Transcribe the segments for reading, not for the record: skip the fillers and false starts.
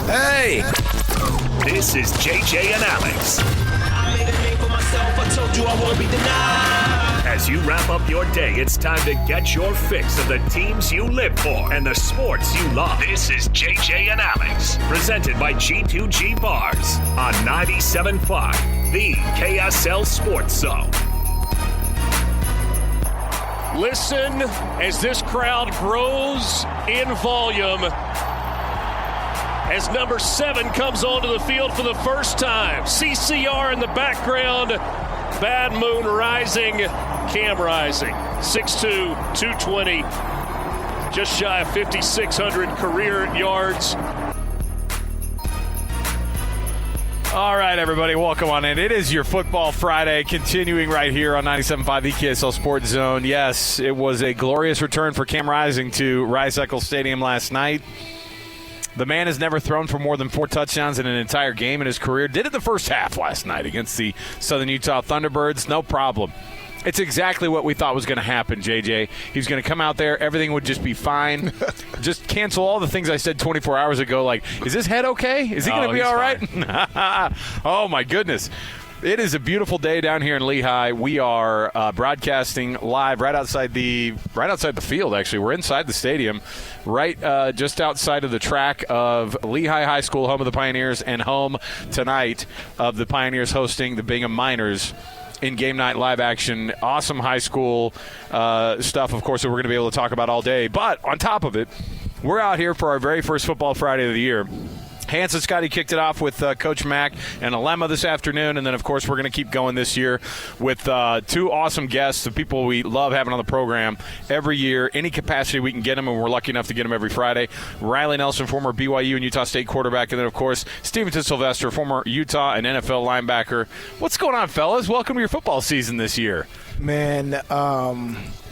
Hey! This is JJ and Alex. I made a name for myself. I told you I won't be denied. As you wrap up your day, it's time to get your fix of the teams you live for and the sports you love. This is JJ and Alex, presented by G2G Bars on 97.5, the KSL Sports Zone. Listen as this crowd grows in volume as number 7 comes onto the field for the first time. CCR in the background. Bad Moon Rising. Cam Rising. 6'2", 220. Just shy of 5,600 career yards. All right, everybody, welcome on in. It is your Football Friday, continuing right here on 97.5 the KSL Sports Zone. Yes, it was a glorious return for Cam Rising to Rice-Eccles Stadium last night. The man has never thrown for more than 4 touchdowns in an entire game in his career. Did it the first half last night against the Southern Utah Thunderbirds. No problem. It's exactly what we thought was going to happen, JJ. He's going to come out there. Everything would just be fine. Just cancel all the things I said 24 hours ago, like, is his head okay? Is he going to be all right? Oh, my goodness. It is a beautiful day down here in Lehigh. We are broadcasting live right outside the field, actually. We're inside the stadium, right just outside of the track of Lehigh High School, home of the Pioneers, and home tonight of the Pioneers hosting the Bingham Miners in game night live action. Awesome high school stuff, of course, that we're going to be able to talk about all day. But on top of it, we're out here for our very first Football Friday of the year. Hans and Scotty kicked it off with Coach Mack and Alema this afternoon, and then, of course, we're going to keep going this year with 2 awesome guests, the people we love having on the program every year, any capacity we can get them, and we're lucky enough to get them every Friday. Riley Nelson, former BYU and Utah State quarterback, and then, of course, Stevenson Sylvester, former Utah and NFL linebacker. What's going on, fellas? Welcome to your football season this year. Man,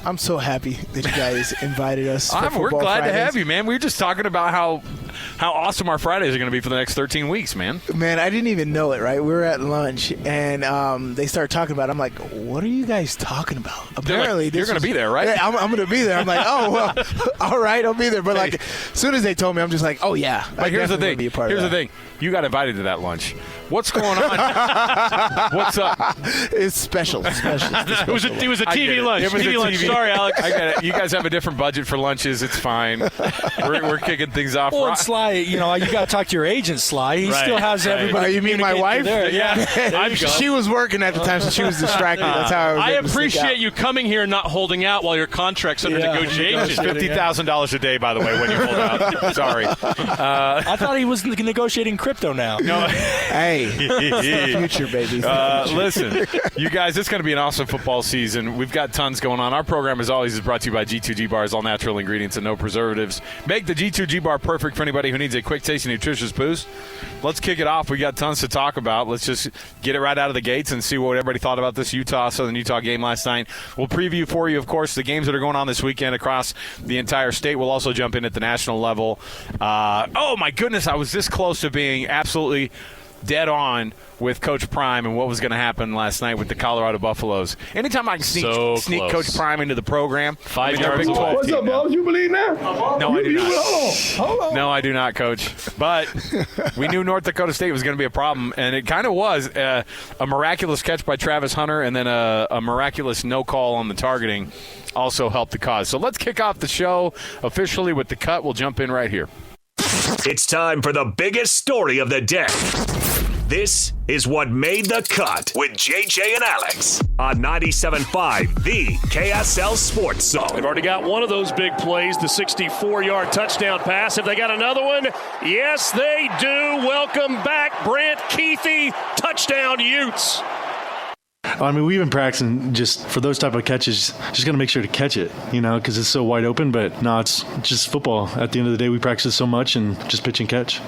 I'm so happy that you guys invited us. We're glad to have you, man. We were just talking about how awesome our Fridays are going to be for the next 13 weeks, man. Man, I didn't even know it, right? We were at lunch, and they started talking about it. I'm like, what are you guys talking about? Apparently, you're going to be there, right? Yeah, I'm going to be there. I'm like, oh, well, all right, I'll be there. But, like, as soon as they told me, I'm just like, oh, yeah. But here's the thing. Here's the thing. You got invited to that lunch. What's going on? What's up? It's special. It was a TV lunch. It was TV a lunch. TV. Sorry, Alex. I get it. You guys have a different budget for lunches. It's fine. We're kicking things off. Well, and Sly, you got to talk to your agent, Sly. He still has everybody. Oh, you mean my wife? There. Yeah. She was working at the time, so she was distracted. That's how I appreciate you coming here and not holding out while your contract's under negotiation. $50,000 a day, by the way, when you hold out. Sorry. I thought he was negotiating crypto now. No. Hey, it's the future, baby. Listen, you guys, it's going to be an awesome football season. We've got tons going on. Our program, as always, is brought to you by G2G Bars, all natural ingredients and no preservatives. Make the G2G Bar perfect for anybody who needs a quick, tasty, nutritious boost. Let's kick it off. We got tons to talk about. Let's just get it right out of the gates and see what everybody thought about this Southern Utah game last night. We'll preview for you, of course, the games that are going on this weekend across the entire state. We'll also jump in at the national level. Oh, my goodness, I was this close to being absolutely dead on with Coach Prime and what was going to happen last night with the Colorado Buffaloes. Anytime I can sneak Coach Prime into the program, 5 yards away. What's up, boss? You believe now? No, I do not. Hold on. No, I do not, Coach. But we knew North Dakota State was going to be a problem, and it kind of was. A miraculous catch by Travis Hunter and then a miraculous no call on the targeting also helped the cause. So let's kick off the show officially with the cut. We'll jump in right here. It's time for the biggest story of the day. This is what made the cut with JJ and Alex on 97.5, the KSL Sports Zone. They've already got one of those big plays, the 64-yard touchdown pass. Have they got another one? Yes, they do. Welcome back, Brant Kuithe, touchdown Utes. I mean, we've been practicing just for those type of catches, just got to make sure to catch it, because it's so wide open. But no, it's just football. At the end of the day, we practice so much and just pitch and catch.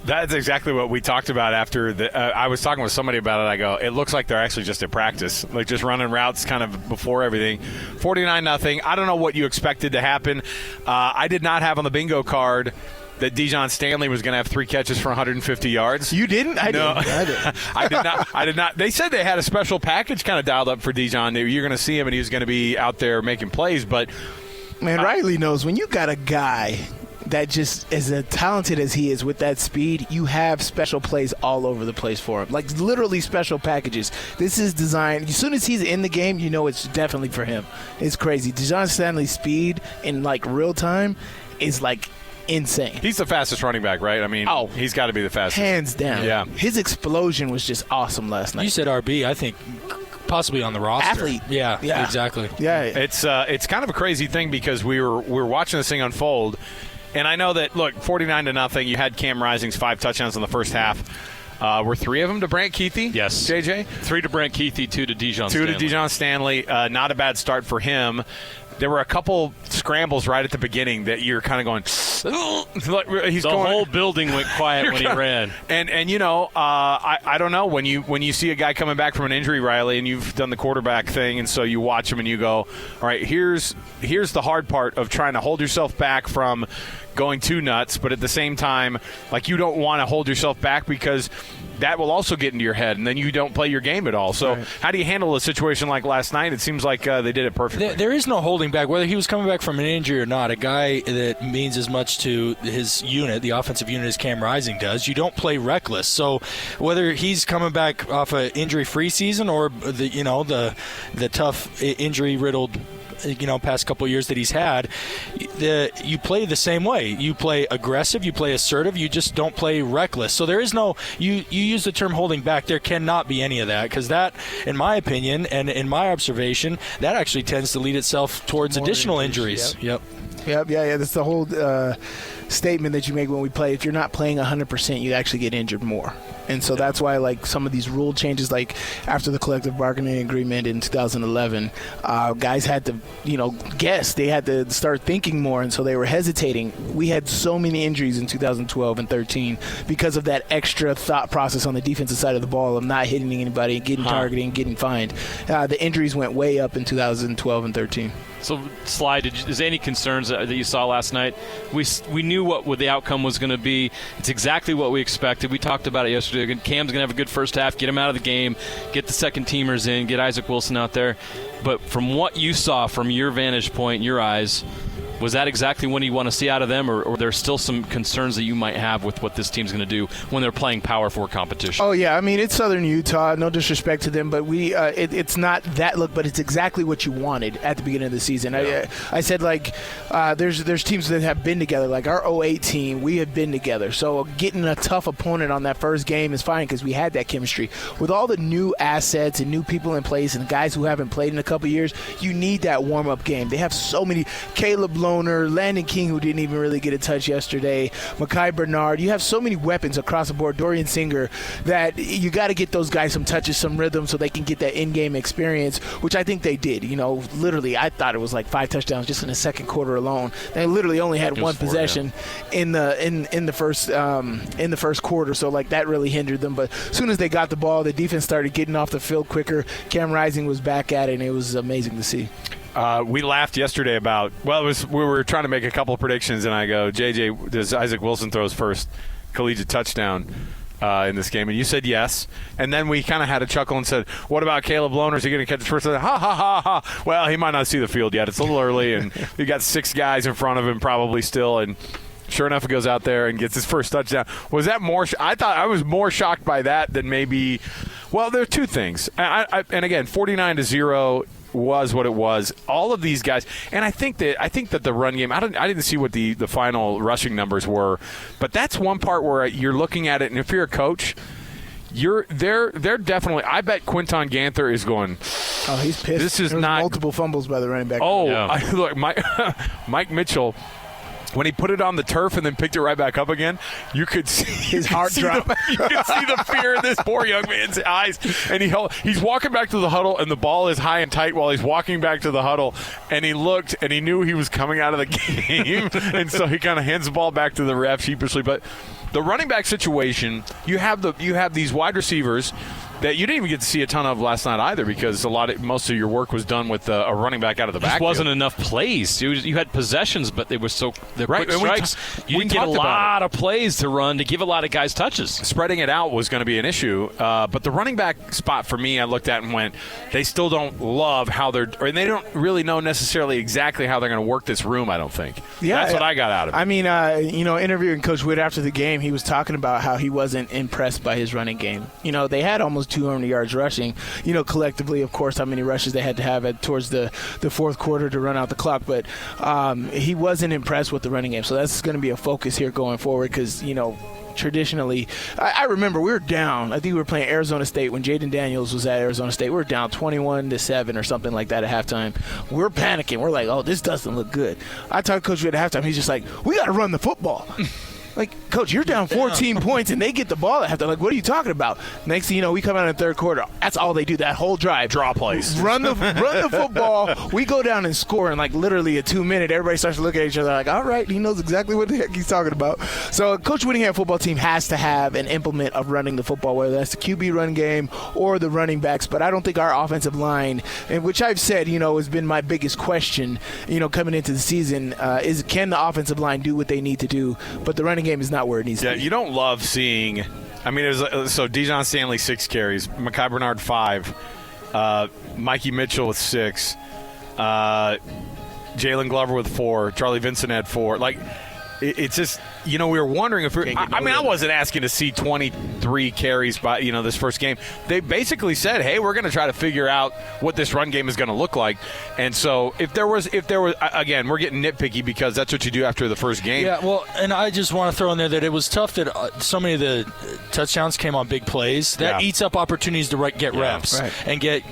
That's exactly what we talked about after I was talking with somebody about it. I go, it looks like they're actually just at practice, like just running routes kind of before everything. 49-0. I don't know what you expected to happen. I did not have on the bingo card that Dijon Stanley was going to have 3 catches for 150 yards. You didn't? I didn't. I did not. They said they had a special package kind of dialed up for Dijon. You're going to see him, and he was going to be out there making plays. But man, Riley knows when you got a guy that just as talented as he is with that speed, you have special plays all over the place for him. Like literally special packages. This is designed. As soon as he's in the game, you know it's definitely for him. It's crazy. Dejon Stanley's speed in like real time is like insane. He's the fastest running back, right? I mean, he's got to be the fastest. Hands down. Yeah. His explosion was just awesome last night. You said RB, I think possibly on the roster. Athlete. Yeah, exactly. Yeah. It's kind of a crazy thing because we were watching this thing unfold, and I know that, look, 49-0, you had Cam Rising's 5 touchdowns in the first half. Were 3 of them to Brant Kuithe? Yes. JJ? 3 to Brant Kuithe, 2 to Dejon Stanley. 2 to Dejon Stanley. Not a bad start for him. There were a couple scrambles right at the beginning that you're kind of going, the whole building went quiet when he ran. And you know, I don't know, when you see a guy coming back from an injury, Riley, and you've done the quarterback thing, and so you watch him and you go, all right, here's the hard part of trying to hold yourself back from going too nuts, but at the same time, like, you don't want to hold yourself back because that will also get into your head, and then you don't play your game at all. So right. How do you handle a situation like last night? It seems like they did it perfectly. There is no holding back, whether he was coming back from an injury or not. A guy that means as much to his unit, the offensive unit, as Cam Rising does. You don't play reckless. So whether he's coming back off an injury-free season or the tough injury-riddled past couple of years that he's had, you play the same way. You play aggressive, you play assertive, you just don't play reckless. So there is no, you use the term holding back, there cannot be any of that, because that, in my opinion and in my observation, that actually tends to lead itself towards additional injuries. Yep. Yeah. That's the whole statement that you make when we play. If you're not playing 100%, you actually get injured more. And so that's why, like, some of these rule changes, like after the collective bargaining agreement in 2011, guys had to, guess. They had to start thinking more, and so they were hesitating. We had so many injuries in 2012 and 13 because of that extra thought process on the defensive side of the ball of not hitting anybody, getting targeted, and getting fined. The injuries went way up in 2012 and 13. So, Sly, is there any concerns that you saw last night? We knew what the outcome was going to be. It's exactly what we expected. We talked about it yesterday. Cam's going to have a good first half, get him out of the game, get the second-teamers in, get Isaac Wilson out there. But from what you saw from your vantage point, your eyes, was that exactly what you want to see out of them, or are there still some concerns that you might have with what this team's going to do when they're playing Power 4 competition? Oh, yeah. I mean, it's Southern Utah. No disrespect to them, but it's not that look, but it's exactly what you wanted at the beginning of the season. Yeah. I said, like, there's teams that have been together. Like our 08 team, we have been together. So getting a tough opponent on that first game is fine because we had that chemistry. With all the new assets and new people in place and guys who haven't played in a couple years, you need that warm-up game. They have so many. Caleb Loner, Landon King, who didn't even really get a touch yesterday, Mekhi Bernard. You have so many weapons across the board, Dorian Singer, that you got to get those guys some touches, some rhythm, so they can get that in-game experience, which I think they did. Literally, I thought it was like 5 touchdowns just in the second quarter alone. They literally only had one possession in the first quarter, so like that really hindered them. But as soon as they got the ball, the defense started getting off the field quicker. Cam Rising was back at it, and it was amazing to see. We laughed yesterday about, we were trying to make a couple of predictions, and I go, JJ, does Isaac Wilson throw his first collegiate touchdown in this game? And you said yes. And then we kind of had a chuckle and said, what about Caleb Loner? Is he going to catch his first? Ha, ha, ha, ha. Well, he might not see the field yet. It's a little early, and you got 6 guys in front of him probably still, and sure enough, he goes out there and gets his first touchdown. Was that more? I thought I was more shocked by that than maybe. Well, there are 2 things, and again, 49-0 was what it was. All of these guys, and I think that the run game. I didn't see what the final rushing numbers were, but that's one part where you're looking at it, and if you're a coach, they're definitely. I bet Quinton Ganther is going. Oh, he's pissed. This is not multiple fumbles by the running back. Oh, yeah. Look, Mike Mitchell. When he put it on the turf and then picked it right back up again, you could see his heart drop. You could see the fear in this poor young man's eyes. And he's walking back to the huddle, and the ball is high and tight while he's walking back to the huddle. And he looked, and he knew he was coming out of the game. And so he kind of hands the ball back to the ref sheepishly. But the running back situation, you have these wide receivers that you didn't even get to see a ton of last night either, because most of your work was done with a running back out of the backfield. There wasn't enough plays. You had possessions, but they were quick strikes. You didn't get a lot of plays to run to give a lot of guys touches. Spreading it out was going to be an issue, but the running back spot for me, I looked at and went, they still don't love how and they don't really know necessarily exactly how they're going to work this room, I don't think. Yeah, that's what I got out of it. I mean, interviewing Coach Witt after the game, he was talking about how he wasn't impressed by his running game. They had almost 200 yards rushing. Collectively, of course, how many rushes they had to have towards the fourth quarter to run out the clock. But he wasn't impressed with the running game. So that's going to be a focus here going forward because, traditionally, I remember we were down. I think we were playing Arizona State when Jaden Daniels was at Arizona State. We were down 21-7 or something like that at halftime. We're panicking. We're like, oh, this doesn't look good. I talked to Coach Witt at halftime. He's just like, we got to run the football. Like, Coach, you're down 14 points, and they get the ball at halftime. Like, what are you talking about? Next thing you know, we come out in the third quarter. That's all they do, that whole drive. Draw plays. Run the football. We go down and score in, literally a 2-minute. Everybody starts to look at each other like, all right, he knows exactly what the heck he's talking about. So Coach Whittingham football team has to have an implement of running the football, whether that's the QB run game or the running backs. But I don't think our offensive line, and which I've said, has been my biggest question, coming into the season, is can the offensive line do what they need to do? But the running game is not where it needs to be. Yeah, you don't love seeing. I mean, so Dijon Stanley 6 carries, Mekhi Bernard 5, Mikey Mitchell with 6, Jalen Glover with 4, Charlie Vincent had 4. It's just, we were wondering if I wasn't asking to see 23 carries by, this first game. They basically said, hey, we're going to try to figure out what this run game is going to look like. And so if there was, again, we're getting nitpicky because that's what you do after the first game. Yeah, well, and I just want to throw in there that it was tough that so many of the touchdowns came on big plays. That eats up opportunities to get reps and get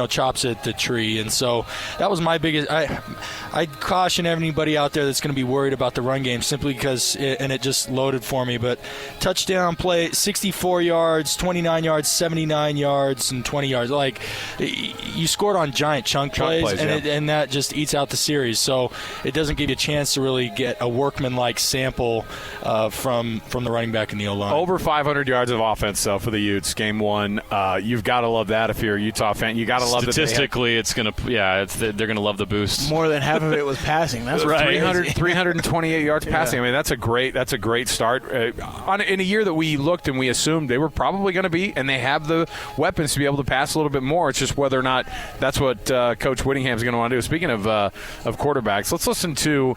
chops at the tree. And so that was my biggest. I caution anybody out there that's going to be worried about the run game simply because it just loaded for me. But touchdown play, 64 yards, 29 yards, 79 yards, and 20 yards. You scored on giant chunk plays and that just eats out the series. So it doesn't give you a chance to really get a workman-like sample from the running back in the O-line. Over 500 yards of offense, though, for the Utes, game one. You've got to love that if you're a Utah fan. You got to love statistically, they're going to love the boost. More than half of it was passing. That's right. 328 yards passing. I mean, that's a great start. In a year that we looked and we assumed they were probably going to be, and they have the weapons to be able to pass a little bit more. It's just whether or not that's what Coach Whittingham's going to want to do. Speaking of quarterbacks, let's listen to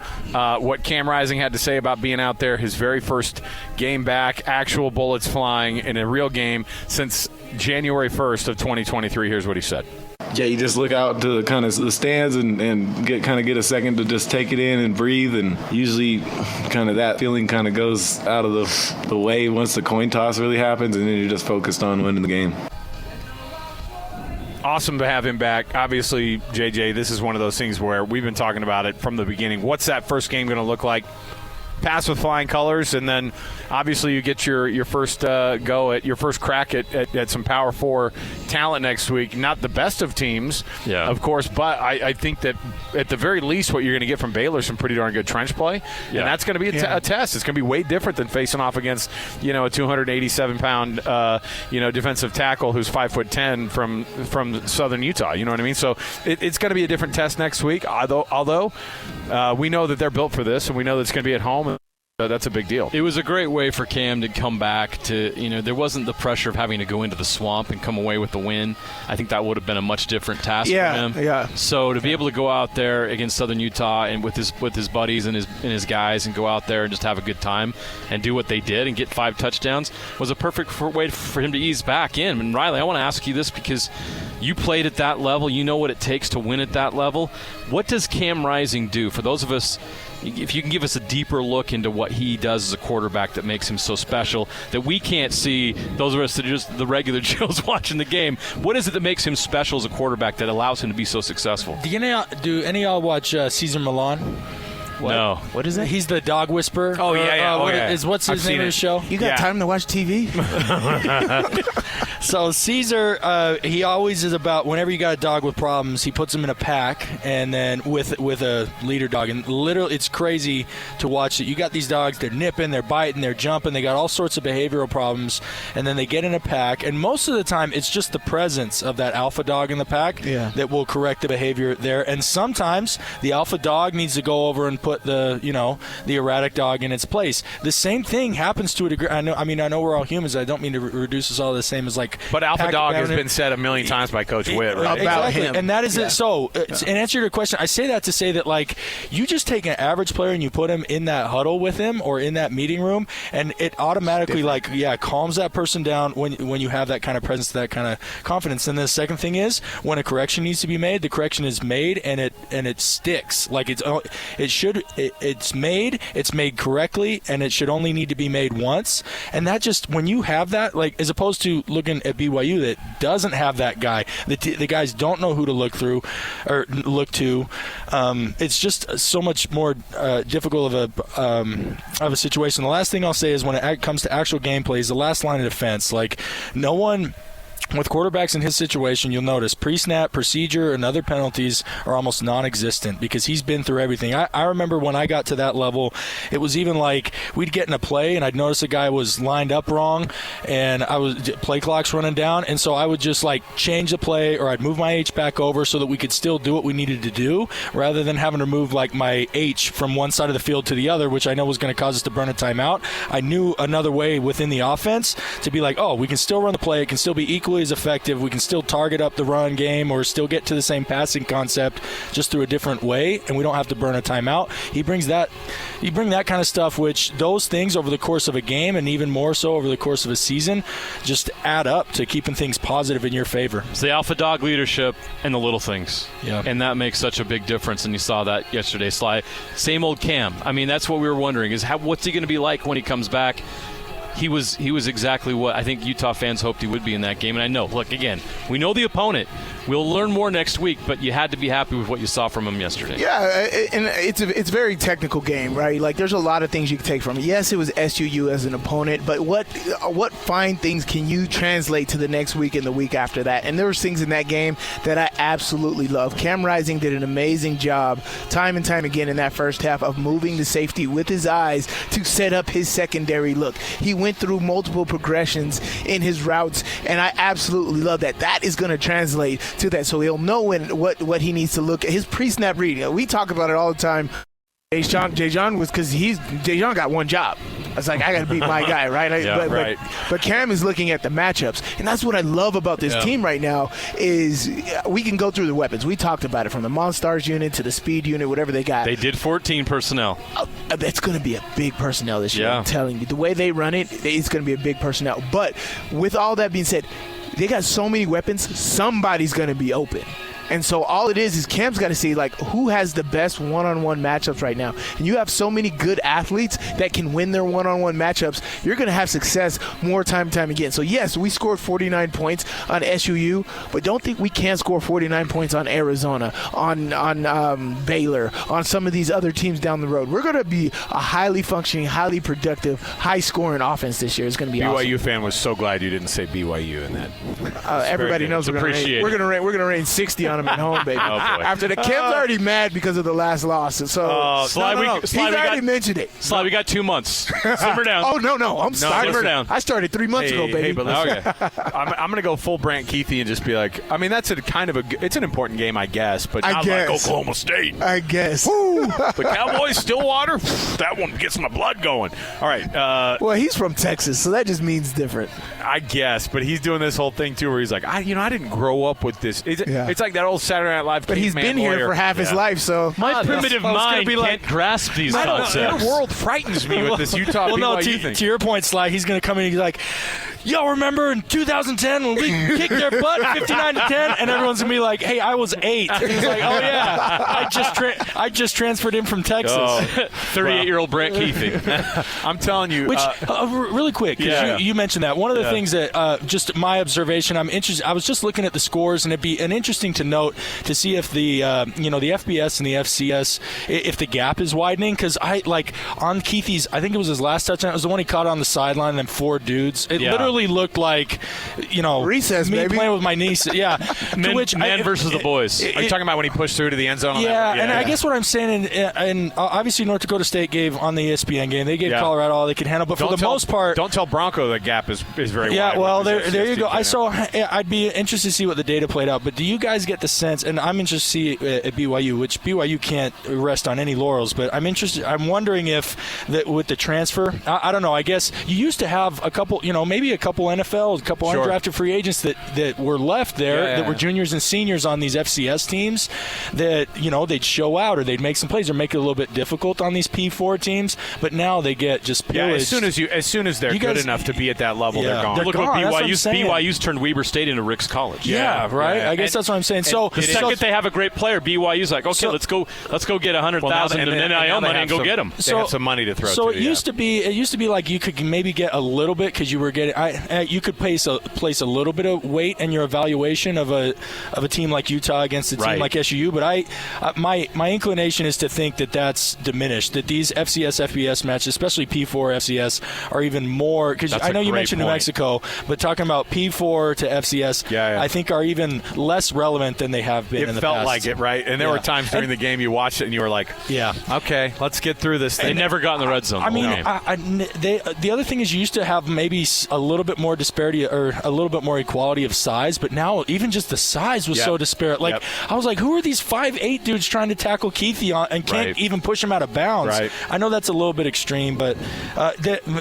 what Cam Rising had to say about being out there, his very first game back, actual bullets flying in a real game since January 1st of 2023. Here's what he said. Yeah, you just look out to kind of the stands and get a second to just take it in and breathe, and usually kind of that feeling kind of goes out of the way once the coin toss really happens, and then you're just focused on winning the game. Awesome to have him back. Obviously, JJ, this is one of those things where we've been talking about it from the beginning. What's that first game going to look like? Pass with flying colors, and then obviously you get your first go at your first crack at some Power 4 talent next week. Not the best of teams, of course, but I think that at the very least what you're going to get from Baylor is some pretty darn good trench play, and that's going to be a test. It's going to be way different than facing off against a 287-pound defensive tackle who's 5'10" from Southern Utah. You know what I mean? So it's going to be a different test next week. Although we know that they're built for this, and we know that it's going to be at home. That's a big deal. It was a great way for Cam to come back to, there wasn't the pressure of having to go into the swamp and come away with the win. I think that would have been a much different task for him. Yeah. So to be able to go out there against Southern Utah and with his buddies and his guys and go out there and just have a good time and do what they did and get 5 touchdowns was a perfect way for him to ease back in. And Riley, I want to ask you this because you played at that level. You know what it takes to win at that level. What does Cam Rising do? For those of us, if you can give us a deeper look into what he does as a quarterback that makes him so special that we can't see, those of us that are just the regular Joes watching the game, what is it that makes him special as a quarterback that allows him to be so successful? Do any of y'all watch Cesar Millan? No. What is that? He's the dog whisperer. Oh, yeah. What's his name of the show? You got time to watch TV? So Caesar, he always is about whenever you got a dog with problems, he puts them in a pack, and then with a leader dog. And literally, it's crazy to watch it. You got these dogs, they're nipping, they're biting, they're jumping, they got all sorts of behavioral problems, and then they get in a pack. And most of the time, it's just the presence of that alpha dog in the pack that will correct the behavior there. And sometimes the alpha dog needs to go over and put the erratic dog in its place. The same thing happens to a degree. I know we're all humans. I don't mean to reduce us all to the same as like. But alpha dog has been said a million times by Coach Witt, right? About exactly. him. And that is it. So, in answer to your question, I say that to say that, like, you just take an average player and you put him in that huddle with him or in that meeting room, and it automatically, calms that person down when you have that kind of presence, that kind of confidence. And the second thing is, when a correction needs to be made, the correction is made and it sticks. Like it's made correctly, and it should only need to be made once. And that just, when you have that, like, as opposed to looking at BYU that doesn't have that guy, the guys don't know who to look through or look to. It's just so much more difficult of a situation. The last thing I'll say is when it comes to actual game plays, the last line of defense, like, no one. With quarterbacks in his situation, you'll notice pre-snap, procedure, and other penalties are almost non-existent because he's been through everything. I remember when I got to that level, it was even like we'd get in a play and I'd notice a guy was lined up wrong and play clock's running down, and so I would just like change the play or I'd move my H back over so that we could still do what we needed to do rather than having to move like my H from one side of the field to the other, which I know was going to cause us to burn a timeout. I knew another way within the offense to be like, we can still run the play, it can still be equally as effective, we can still target up the run game or still get to the same passing concept just through a different way, and we don't have to burn a timeout. You bring that kind of stuff, which those things over the course of a game and even more so over the course of a season just add up to keeping things positive in your favor. It's the alpha dog leadership and the little things. Yeah. And that makes such a big difference, and you saw that yesterday, Sly. Same old Cam. I mean, that's what we were wondering is what's he going to be like when he comes back? He was exactly what I think Utah fans hoped he would be in that game. And I know, look, again, we know the opponent. We'll learn more next week, but you had to be happy with what you saw from him yesterday. Yeah, and it's a very technical game, right? Like, there's a lot of things you can take from it. Yes, it was SUU as an opponent, but what fine things can you translate to the next week and the week after that? And there was things in that game that I absolutely love. Cam Rising did an amazing job time and time again in that first half of moving the safety with his eyes to set up his secondary look. He went through multiple progressions in his routes, and I absolutely love that. That is going to translate to that, so he'll know what he needs to look at. His pre-snap reading, we talk about it all the time. Jajon was because Jajon got one job. I was like, I got to beat my guy, right? But Cam is looking at the matchups, and that's what I love about this team right now is we can go through the weapons. We talked about it from the Monstars unit to the speed unit, whatever they got. They did 14 personnel. That's going to be a big personnel this year. Yeah. I'm telling you, the way they run it, it's going to be a big personnel. But with all that being said, they got so many weapons, somebody's going to be open. And so all it is Cam's got to see, like, who has the best one-on-one matchups right now. And you have so many good athletes that can win their one-on-one matchups. You're going to have success more time and time again. So, yes, we scored 49 points on SUU, but don't think we can't score 49 points on Arizona, on Baylor, on some of these other teams down the road. We're going to be a highly functioning, highly productive, high-scoring offense this year. It's going to be BYU awesome. fan was so glad you didn't say BYU in that. Everybody knows we're going to rain 60 on him at home, baby. After the Cam's already mad because of the last loss. So he's already mentioned it. Sly, we got 2 months. Simmer down. Oh, no. I'm starting. Simmer down. I started 3 months ago, baby. Hey, but listen, I'm going to go full Brant Kuithe and just be like, I mean, that's it's an important game, I guess, but not like Oklahoma State. I guess. The Cowboys, Stillwater, that one gets my blood going. All right. Well, he's from Texas, so that just means different. I guess, but he's doing this whole thing, too, where he's like, I didn't grow up with this. It's like that old Saturday Night Live. But he's been here for half his life, so. My primitive mind can't grasp these concepts. Your world frightens me with this Utah BYU thing. To your point, Sly, he's going to come in and he's like, y'all remember in 2010 when we kicked their butt 59-10? And everyone's going to be like, hey, I was 8. And he's like, oh, yeah, I just transferred in from Texas. 38-year-old Brant Kuithe. I'm telling you. Which, really quick, because you mentioned that. One of the things that, just my observation, I'm interested. I was just looking at the scores, and it'd be interesting to note to see if the the FBS and the FCS, if the gap is widening. Because on Kuithe's, I think it was his last touchdown. It was the one he caught on the sideline and then 4 dudes. It literally looked like recess, me baby. playing with my niece. Yeah, men versus the boys. Are you talking about when he pushed through to the end zone? And I guess what I'm saying, and obviously North Dakota State gave on the ESPN game, they gave Colorado all they could handle, but for the most part, don't tell Bronco the gap is very wide. Yeah, well, there you go. I'd be interested to see what the data played out, but do you guys get the sense, and I'm interested to see at BYU, which BYU can't rest on any laurels, but I'm wondering if with the transfer, I don't know, I guess you used to have a couple, maybe a couple NFL, a couple undrafted free agents that were left there that were juniors and seniors on these FCS teams that, they'd show out or they'd make some plays or make it a little bit difficult on these P4 teams, but now they get just pillaged. Yeah, as soon as they're good enough to be at that level, they're gone. Look what BYU's turned Weber State into Rick's College. Yeah, right. I guess that's what I'm saying. So the second they have a great player, BYU's like, okay, let's go get 100,000 and NIL money and go get them. They have some money to throw. So it used to be like you could maybe get a little bit because you were getting. You could place a little bit of weight in your evaluation of a team like Utah against a team like SUU, but my inclination is to think that that's diminished. That these FCS FBS matches, especially P4 FCS, are even more because I know you mentioned New Mexico, but talking about P4 to FCS, I think are even less relevant than they have been in the past. It felt like it, right? And there were times during the game you watched it and you were like, okay, let's get through this thing. They never got in the red zone. I mean, the other thing is you used to have maybe a little bit more disparity or a little bit more equality of size, but now even just the size was so disparate. Like I was like, who are these 5'8" dudes trying to tackle Kuithe on and can't even push him out of bounds? Right. I know that's a little bit extreme, but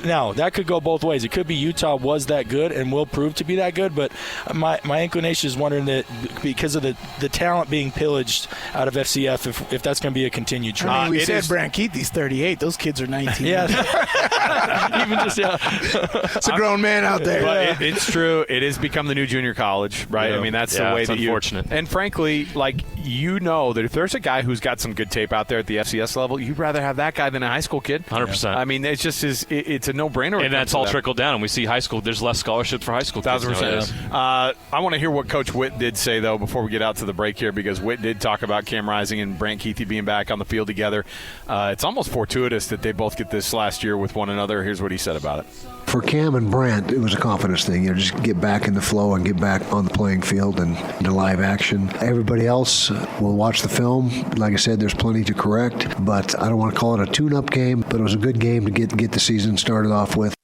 now that could go both ways. It could be Utah was that good and will prove to be that good, but my inclination is wondering that because of the talent being pillaged out of FCF, if that's going to be a continued trend. We said Brant Kuithe's 38. Those kids are 19. Even just it's a grown man out there. But it's true. It has become the new junior college, right? I mean, that's the way that unfortunate. And frankly, that if there's a guy who's got some good tape out there at the FCS level, you'd rather have that guy than a high school kid. 100%. I mean, it's just it's a no-brainer. And that's all trickled down. And we see high school. There's less scholarships for high school kids. 1,000%. I want to hear what Coach Witt did say though before we get out to the break here, because Witt did talk about Cam Rising and Brant Kuithe being back on the field together. It's almost fortuitous that they both get this last year with one another. Here's what he said about it. For Cam and Brant, it was a confidence thing. Just get back in the flow and get back on the playing field and into live action. Everybody else will watch the film. Like I said, there's plenty to correct, but I don't want to call it a tune-up game, but it was a good game to get the season started off with.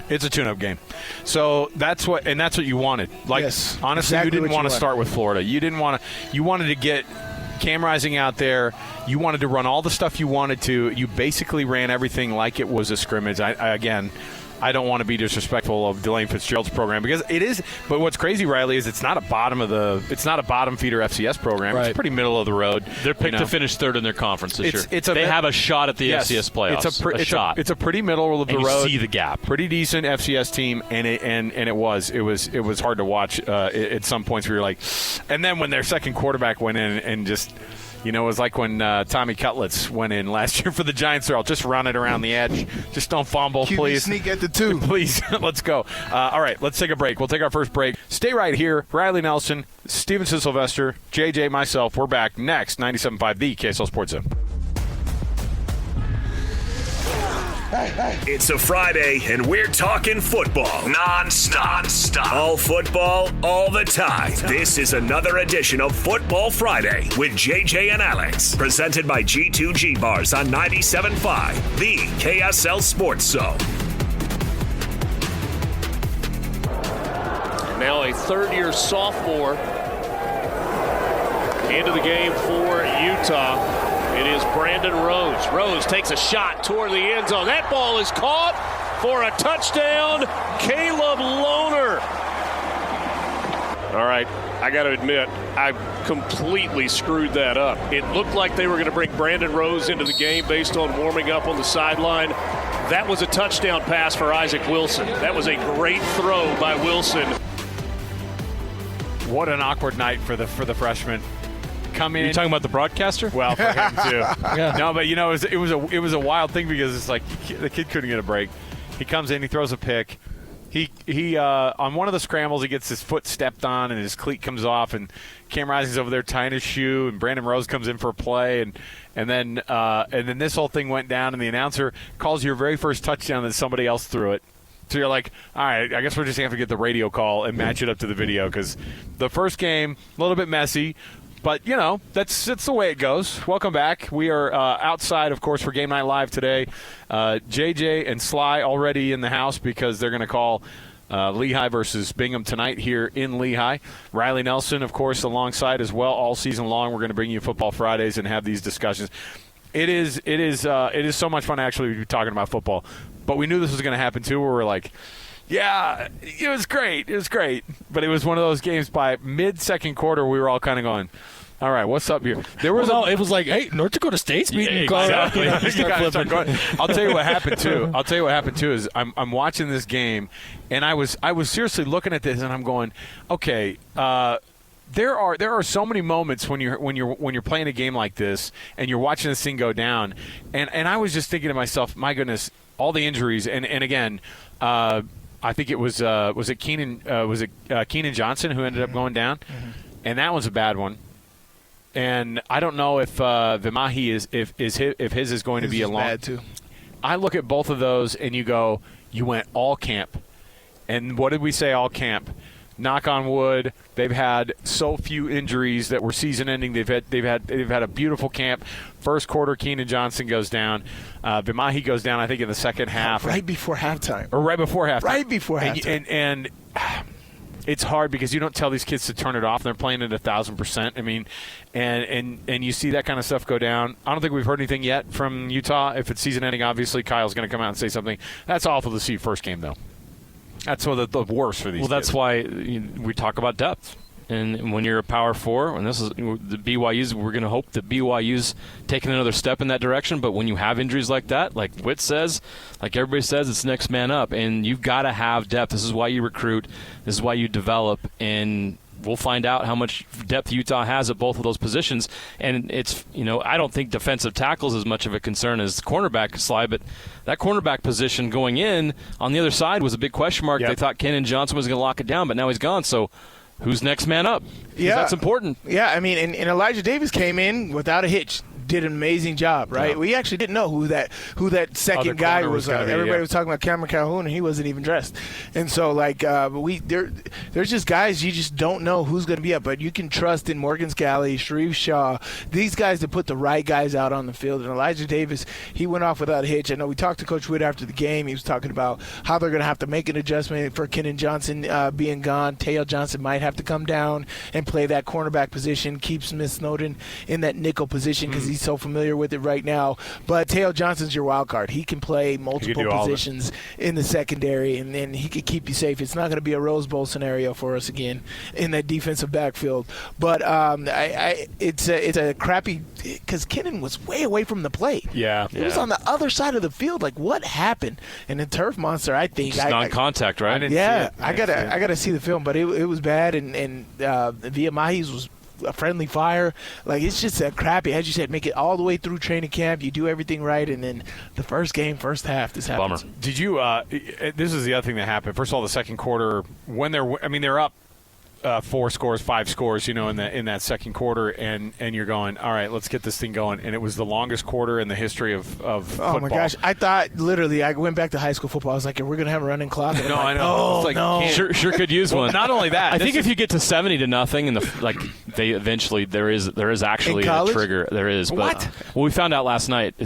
It's a tune-up game. So that's what you wanted. Honestly, exactly you didn't want to start with Florida. You wanted to get Cam Rising out there. You wanted to run all the stuff you wanted to. You basically ran everything like it was a scrimmage. I don't want to be disrespectful of Delane Fitzgerald's program because it is. But what's crazy, Riley, is it's not a bottom feeder FCS program. Right. It's pretty middle of the road. They're picked to finish third in their conference this year. They have a shot at the FCS playoffs. Shot. It's a pretty middle of the road. You see the gap. Pretty decent FCS team, and it was hard to watch at some points where you're like, and then when their second quarterback went in and just. It was like when Tommy Cutlets went in last year for the Giants. They're all just run it around the edge. Just don't fumble, please. Sneak at the 2. Please, let's go. All right, let's take a break. We'll take our first break. Stay right here. Riley Nelson, Stevenson, Sylvester, JJ, myself. We're back next. 97.5, the KSL Sports Zone. It's a Friday, and we're talking football non-stop. All football, all the time. This is another edition of Football Friday with JJ and Alex. Presented by G2G Bars on 97.5, the KSL Sports Zone. Now a third-year sophomore into the game for Utah. It is Brandon Rose. Rose takes a shot toward the end zone. That ball is caught for a touchdown. Caleb Lohner. All right, I got to admit, I completely screwed that up. It looked like they were going to bring Brandon Rose into the game based on warming up on the sideline. That was a touchdown pass for Isaac Wilson. That was a great throw by Wilson. What an awkward night for the freshman. Come in. Are you talking about the broadcaster? Well, for him too. No, but it was a wild thing because it's like the kid couldn't get a break. He comes in, he throws a pick. He on one of the scrambles, he gets his foot stepped on and his cleat comes off, and Cam Rising's over there tying his shoe, and Brandon Rose comes in for a play, and then this whole thing went down, and the announcer calls your very first touchdown that somebody else threw it. So you're like, all right, I guess we're just going to have to get the radio call and match it up to the video, because the first game, a little bit messy. But, that's the way it goes. Welcome back. We are outside, of course, for Game Night Live today. JJ and Sly already in the house because they're going to call Lehigh versus Bingham tonight here in Lehigh. Riley Nelson, of course, alongside as well all season long. We're going to bring you Football Fridays and have these discussions. It is so much fun actually to be talking about football. But we knew this was going to happen too, where we're like, yeah, it was great. It was great. But it was one of those games by mid-second quarter we were all kind of going, all right, what's up here? It was like, hey, North Dakota State's beating Colorado. Exactly. I'll tell you what happened too. Is I'm watching this game, and I was seriously looking at this, and I'm going, okay. There are so many moments when you're playing a game like this, and you're watching this thing go down, and I was just thinking to myself, my goodness, all the injuries, and again. I think it was it Keenan Keenan Johnson who ended up going down, and that was a bad one. And I don't know if Vimahi if his is going to be a long. Bad too. I look at both of those, and you went all camp, and what did we say all camp? Knock on wood, they've had so few injuries that were season-ending. They've had a beautiful camp. First quarter, Keenan Johnson goes down. Vimahi goes down, I think, in the second half. Right before halftime. Or right before halftime. Right before halftime. And it's hard because you don't tell these kids to turn it off. They're playing at 1,000%. I mean, and you see that kind of stuff go down. I don't think we've heard anything yet from Utah. If it's season-ending, obviously Kyle's going to come out and say something. That's awful to see first game, though. That's one of the worst for these kids. Well, that's why we talk about depth. And when you're a Power 4, and this is the BYU's, we're going to hope that BYU's taking another step in that direction. But when you have injuries like that, like Witt says, like everybody says, it's next man up. And you've got to have depth. This is why you recruit. This is why you develop. And we'll find out how much depth Utah has at both of those positions. And it's, I don't think defensive tackle is as much of a concern as the cornerback slide, but that cornerback position going in on the other side was a big question mark. Yep. They thought Kenan Johnson was going to lock it down, but now he's gone. So who's next man up? Yeah. That's important. Yeah, I mean, and Elijah Davis came in without a hitch. Did an amazing job, right? Yeah. We actually didn't know who that second guy was. Everybody was talking about Cameron Calhoun, and he wasn't even dressed. And so, there's just guys you just don't know who's going to be up, but you can trust in Morgan Scally, Sharif Shaw, these guys to put the right guys out on the field. And Elijah Davis, he went off without a hitch. I know we talked to Coach Witt after the game. He was talking about how they're going to have to make an adjustment for Kenan Johnson being gone. Teo Johnson might have to come down and play that cornerback position, keep Smith Snowden in that nickel position because he's so familiar with it right now. But Teo Johnson's your wild card. He can play multiple positions in the secondary, and then he could keep you safe. It's not going to be a Rose Bowl scenario for us again in that defensive backfield. But it's a crappy because Kenan was way away from the plate. Yeah, he was on the other side of the field. Like, what happened? And the turf monster, I think, just non-contact, right? I gotta see the film, but it was bad. And Via Mahi's was a friendly fire. Like, it's just a crappy, as you said, make it all the way through training camp. You do everything right, and then the first half, this happens. Bummer. Did you this is the other thing that happened. First of all, the second quarter, when they're up 4 scores, 5 scores, in that second quarter, and you're going, all right, let's get this thing going. And it was the longest quarter in the history of football. Oh my gosh! I thought literally, I went back to high school football. I was like, we're gonna have a running clock. No, I know. No. Sure could use one. Not only that, I think if you get to 70-0, and they eventually there is actually a trigger. There is. But, what? Well, we found out last night.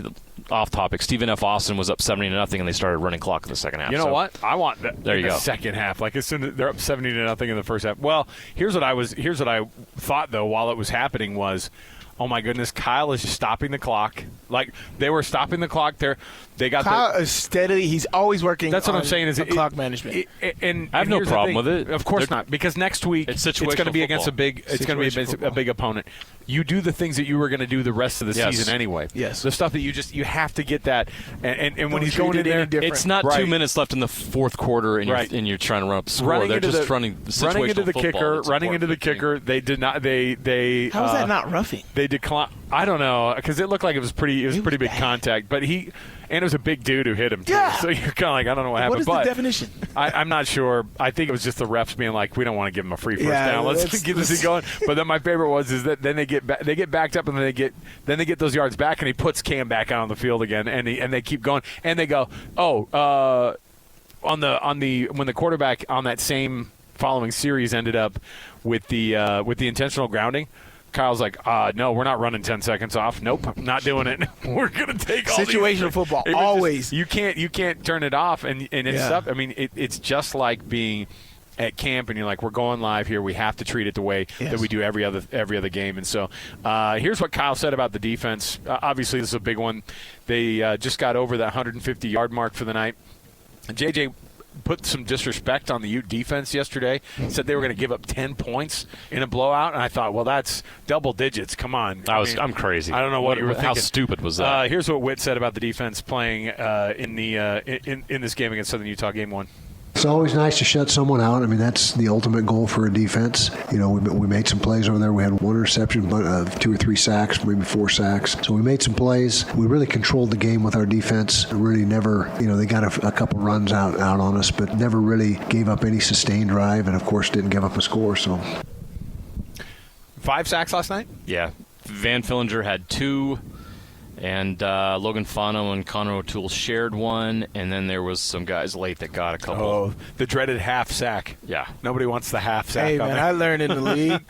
Off topic, Stephen F. Austin was up 70-0, and they started running clock in the second half. You know what? I want that. There you go. Second half, like as soon as they're up 70-0 in the first half. Well, here's what I thought though while it was happening was, oh my goodness, Kyle is just stopping the clock. Like they were stopping the clock there. They got Kyle is steadily. He's always working. That's what I'm saying. Is clock management. I have no problem with it. Of course not, because next week it's going to be against a big. It's going to be a big opponent. You do the things that you were going to do the rest of the season anyway. Yes. The stuff that you have to get that. And when he's going in there, it's not 2 minutes left in the fourth quarter, and you're trying to run up the score. They're just running into the kicker. Running into the kicker. They did not. They. How is that not roughing? They declined. I don't know, because it looked like it was pretty big contact. But And it was a big dude who hit him, too. Yeah. So you're kind of like, I don't know what happened. What is the definition? I'm not sure. I think it was just the refs being like, we don't want to give him a free first down. Let's get this thing going. But then my favorite was that then they get backed up and then they get those yards back and he puts Cam back out on the field again and they keep going and they go, when the quarterback on that same following series ended up with the intentional grounding. Kyle's like, no, we're not running 10 seconds off. Nope, not doing it. We're gonna take all situational football. Always, you can't turn it off, and it's stuff. I mean, it's just like being at camp, and you're like, we're going live here. We have to treat it the way that we do every other game. And so, here's what Kyle said about the defense. Obviously, this is a big one. They just got over that 150-yard mark for the night. JJ put some disrespect on the Ute defense yesterday. Said they were going to give up 10 points in a blowout, and I thought, well, that's double digits. Come on. I'm crazy. I don't know what you were thinking. How stupid was that? Here's what Witt said about the defense playing in this game against Southern Utah, Game 1. It's always nice to shut someone out. I mean, that's the ultimate goal for a defense. You know, we made some plays over there. We had one interception, but 2 or 3 sacks, maybe 4 sacks. So we made some plays. We really controlled the game with our defense. Really never, they got a couple runs out on us, but never really gave up any sustained drive, and of course didn't give up a score. So 5 sacks last night? Yeah. Van Fillinger had 2. And Logan Fano and Connor O'Toole shared 1, and then there was some guys late that got a couple. Oh, the dreaded half sack. Yeah. Nobody wants the half sack. Hey, man, I learned in the league.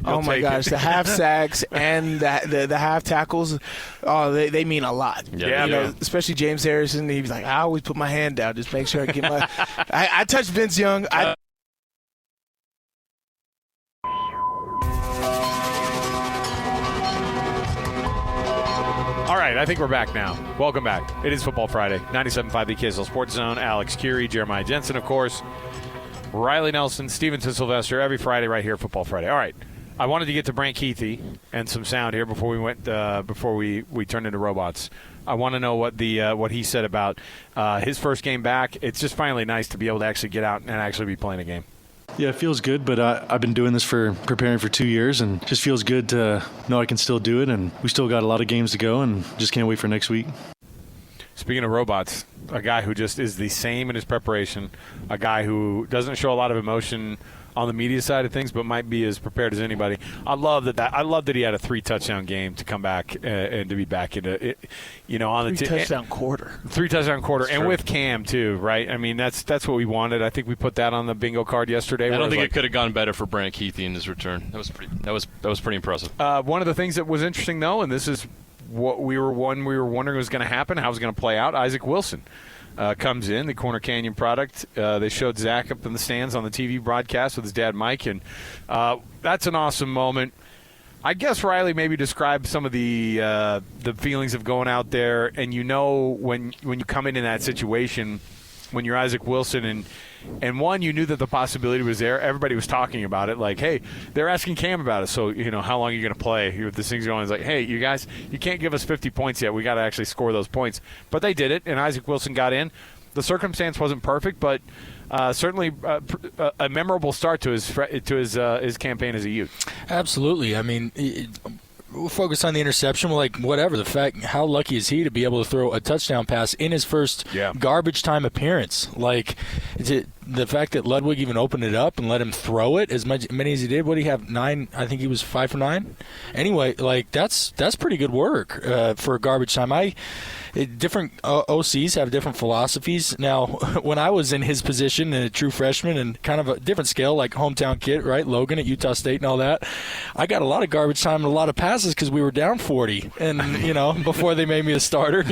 Oh, my gosh, the half sacks and the half tackles, they mean a lot. Yeah, especially James Harrison. He was like, I always put my hand down, just make sure I get my – I touched Vince Young. All right, I think we're back now. Welcome back. It is Football Friday. 97.5 the KSL Sports Zone. Alex Curie, Jeremiah Jensen, of course. Riley Nelson, Stevenson, Sylvester. Every Friday right here, Football Friday. All right, I wanted to get to Brant Kuithe and some sound here before we went before we turned into robots. I want to know what he said about his first game back. It's just finally nice to be able to actually get out and actually be playing a game. Yeah, it feels good, but I've been doing this preparing for 2 years, and just feels good to know I can still do it, and we still got a lot of games to go, and just can't wait for next week. Speaking of robots, a guy who just is the same in his preparation, a guy who doesn't show a lot of emotion on the media side of things, but might be as prepared as anybody. I love that he had a 3-touchdown game to come back and to be back into it. On the 3-touchdown quarter. 3-touchdown quarter, That's and true. With Cam too, right? I mean, that's what we wanted. I think we put that on the bingo card yesterday. I don't think it could have gone better for Brant Kuithe in his return. That was pretty impressive. One of the things that was interesting, though, and this is what we were wondering was going to happen, how it was going to play out. Isaac Wilson comes in, the Corner Canyon product. They showed Zach up in the stands on the TV broadcast with his dad Mike, and that's an awesome moment. I guess Riley maybe described some of the feelings of going out there, and when you come in that situation, when you're Isaac Wilson and one, you knew that the possibility was there. Everybody was talking about it, like, hey, they're asking Cam about it. So, how long are you going to play? This thing's going. It's like, hey, you guys, you can't give us 50 points yet. We got to actually score those points. But they did it, and Isaac Wilson got in. The circumstance wasn't perfect, but certainly a memorable start to his campaign as a youth. Absolutely. I mean, we'll focus on the interception. We're like, whatever. The fact, how lucky is he to be able to throw a touchdown pass in his first garbage time appearance? Like, the fact that Ludwig even opened it up and let him throw it many as he did. What did he have? 9? I think he was 5 for 9. Anyway, like that's pretty good work for garbage time. Different OCs have different philosophies. Now, when I was in his position, a true freshman and kind of a different scale, like hometown kid, right, Logan at Utah State and all that, I got a lot of garbage time and a lot of passes because we were down 40, and before they made me a starter,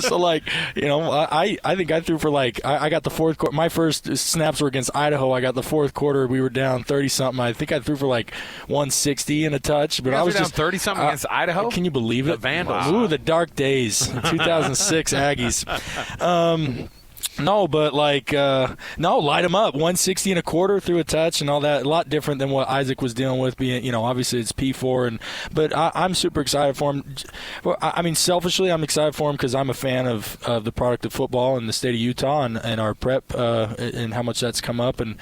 so like, I think I threw for I got the fourth quarter. My first snaps were against Idaho. I got the fourth quarter. We were down 30-something. I think I threw for 160 and a touch. But I was down just 30-something against Idaho. Can you believe it? The Vandals. Ooh, the dark days. 2006 Aggies. No, but light him up. 160 and a quarter through a touch and all that. A lot different than what Isaac was dealing with. Being, obviously it's P4, but I'm super excited for him. I mean, selfishly, I'm excited for him because I'm a fan of the product of football in the state of Utah and our prep and how much that's come up and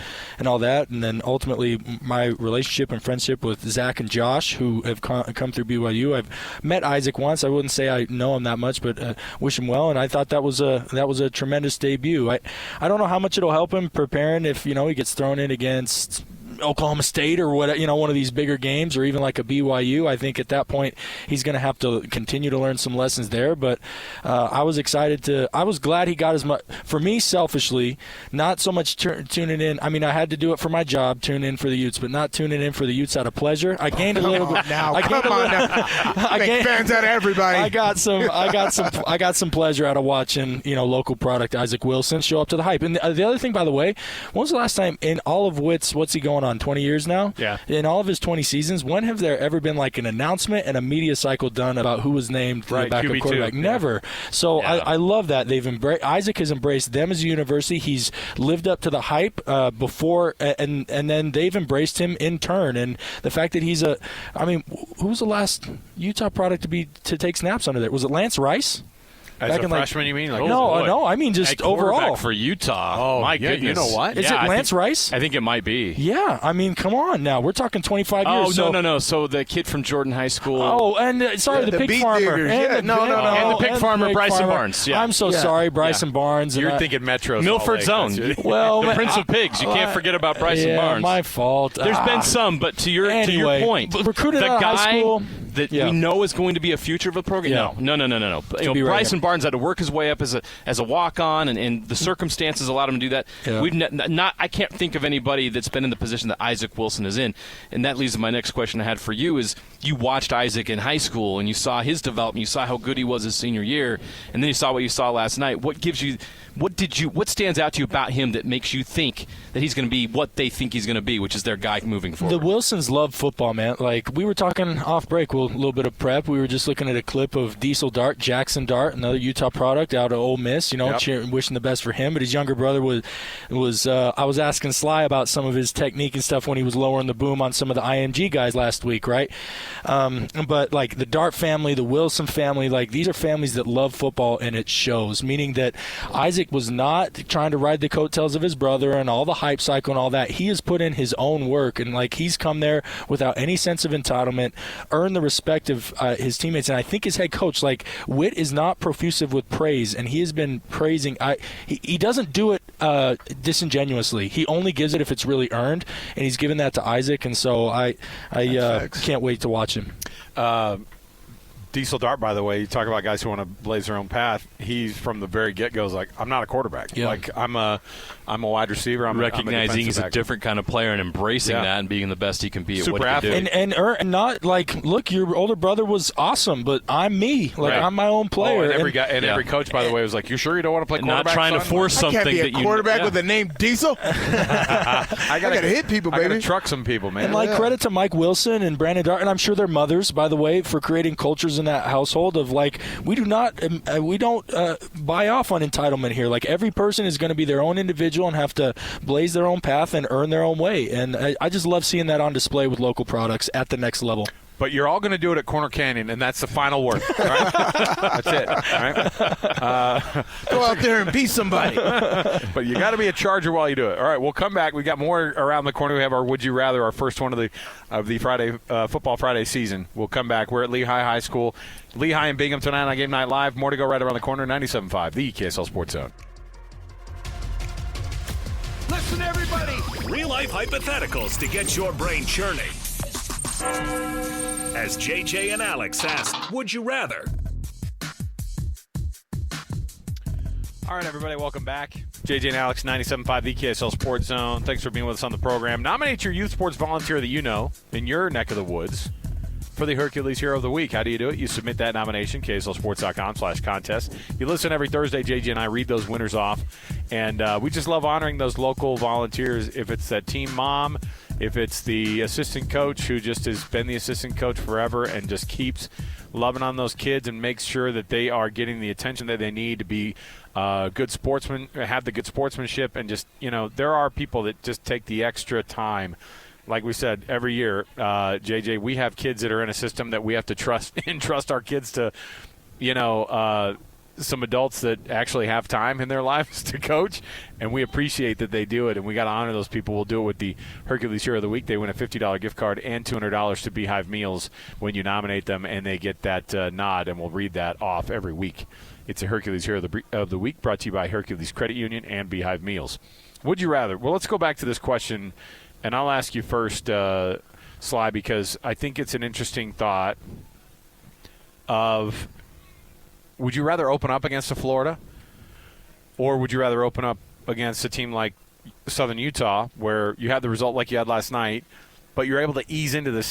all that. And then ultimately, my relationship and friendship with Zach and Josh, who have come through BYU. I've met Isaac once. I wouldn't say I know him that much, but wish him well. And I thought that was a tremendous debut. I don't know how much it'll help him preparing if he gets thrown in against Oklahoma State or what, one of these bigger games, or even like a BYU. I think at that point he's going to have to continue to learn some lessons there. But I was glad he got as much. For me, selfishly, not so much tuning in. I mean, I had to do it for my job, tune in for the Utes, but not tuning in for the Utes out of pleasure. I gained a little bit. I gained fans out of everybody. I got some pleasure out of watching local product Isaac Wilson show up to the hype. And the other thing, by the way, when was the last time in all of what's he going on? 20 years now? Yeah. In all of his 20 seasons, when have there ever been like an announcement and a media cycle done about who was named the backup QB2. quarterback? Never. So yeah. I love that. Isaac has embraced them as a university. He's lived up to the hype before, and then they've embraced him in turn. And the fact that who was the last Utah product to take snaps under there? Was it Lance Rice? As a freshman, you mean? No, I mean just overall. For Utah. My goodness. You know what? Is it Lance Rice? I think it might be. Yeah, I mean, come on now. We're talking 25 years. Oh, no. So the kid from Jordan High School. Oh, and the pig farmer. And the pig farmer, Bryson Barnes. Yeah. I'm so sorry, Bryson Barnes. You're thinking Metro. Milford Zone. Well, the Prince of Pigs. You can't forget about Bryson Barnes. My fault. There's been some, but to your point, recruited out of high school that we know is going to be a future of the program. Yeah. No. Bryson Barnes had to work his way up as a walk-on, and the circumstances allowed him to do that. Yeah. We've I can't think of anybody that's been in the position that Isaac Wilson is in, and that leads to my next question I had for you is you watched Isaac in high school and you saw his development, you saw how good he was his senior year, and then you saw what you saw last night. What stands out to you about him that makes you think that he's going to be what they think he's going to be, which is their guy moving forward? The Wilsons love football, man. Like, we were talking off break, a little bit of prep. We were just looking at a clip of Jackson Dart, another Utah product out of Ole Miss, cheering, wishing the best for him. But his younger brother was I was asking Sly about some of his technique and stuff when he was lowering the boom on some of the IMG guys last week, right? But, like, the Dart family, the Wilson family, like, these are families that love football, and it shows, meaning that Isaac was not trying to ride the coattails of his brother and all the hype cycle and all that. He has put in his own work, and like he's come there without any sense of entitlement, earned the respect of his teammates. And I think his head coach, like, Witt is not profusive with praise, and he has been praising. He doesn't do it disingenuously. He only gives it if it's really earned, and he's given that to Isaac. And so I can't wait to watch him. Diesel Dart, by the way, you talk about guys who want to blaze their own path. He's from the very get-go is like, I'm not a quarterback. Yeah. Like, I'm a wide receiver. I'm recognizing he's a different kind of player and embracing that and being the best he can be at what he can do. And not like, look, your older brother was awesome, but I'm me. Like, I'm my own player. Every coach, by the way, was like, you sure you don't want to play quarterback? Not trying to force something I can't be that a quarterback with the name Diesel. I gotta hit people, baby. I gotta truck some people, man. And credit to Mike Wilson and Brandon Dart, and I'm sure their mothers, by the way, for creating cultures in that household of like, we don't buy off on entitlement here. Like, every person is going to be their own individual and have to blaze their own path and earn their own way. And I just love seeing that on display with local products at the next level. But you're all going to do it at Corner Canyon, and that's the final word. All right? That's it. All right? Go out there and be somebody. But you got to be a Charger while you do it. All right, we'll come back. We got more around the corner. We have our Would You Rather, our first one of the Friday Football Friday season. We'll come back. We're at Lehigh High School. Lehigh and Bingham tonight on Game Night Live. More to go right around the corner. 97.5, the KSL Sports Zone. Listen, everybody. Real-life hypotheticals to get your brain churning. As JJ and Alex ask, would you rather? All right, everybody, welcome back. JJ and Alex, 97.5, the KSL Sports Zone. Thanks for being with us on the program. Nominate your youth sports volunteer that you know in your neck of the woods for the Hercules Hero of the Week. How do you do it? You submit that nomination, KSLSports.com/contest. You listen every Thursday. JJ and I read those winners off, and we just love honoring those local volunteers. If it's that team mom, if it's the assistant coach who just has been the assistant coach forever and just keeps loving on those kids and makes sure that they are getting the attention that they need to be good sportsmen, have the good sportsmanship, and just, there are people that just take the extra time. Like we said, every year, JJ, we have kids that are in a system that we have to trust and trust our kids to, some adults that actually have time in their lives to coach, and we appreciate that they do it, and we got to honor those people. We'll do it with the Hercules Hero of the Week. They win a $50 gift card and $200 to Beehive Meals when you nominate them, and they get that nod, and we'll read that off every week. It's a Hercules Hero of the Week brought to you by Hercules Credit Union and Beehive Meals. Would you rather? Well, let's go back to this question, and I'll ask you first, Sly, because I think it's an interesting thought of, would you rather open up against a Florida, or would you rather open up against a team like Southern Utah, where you had the result like you had last night, but you're able to ease into the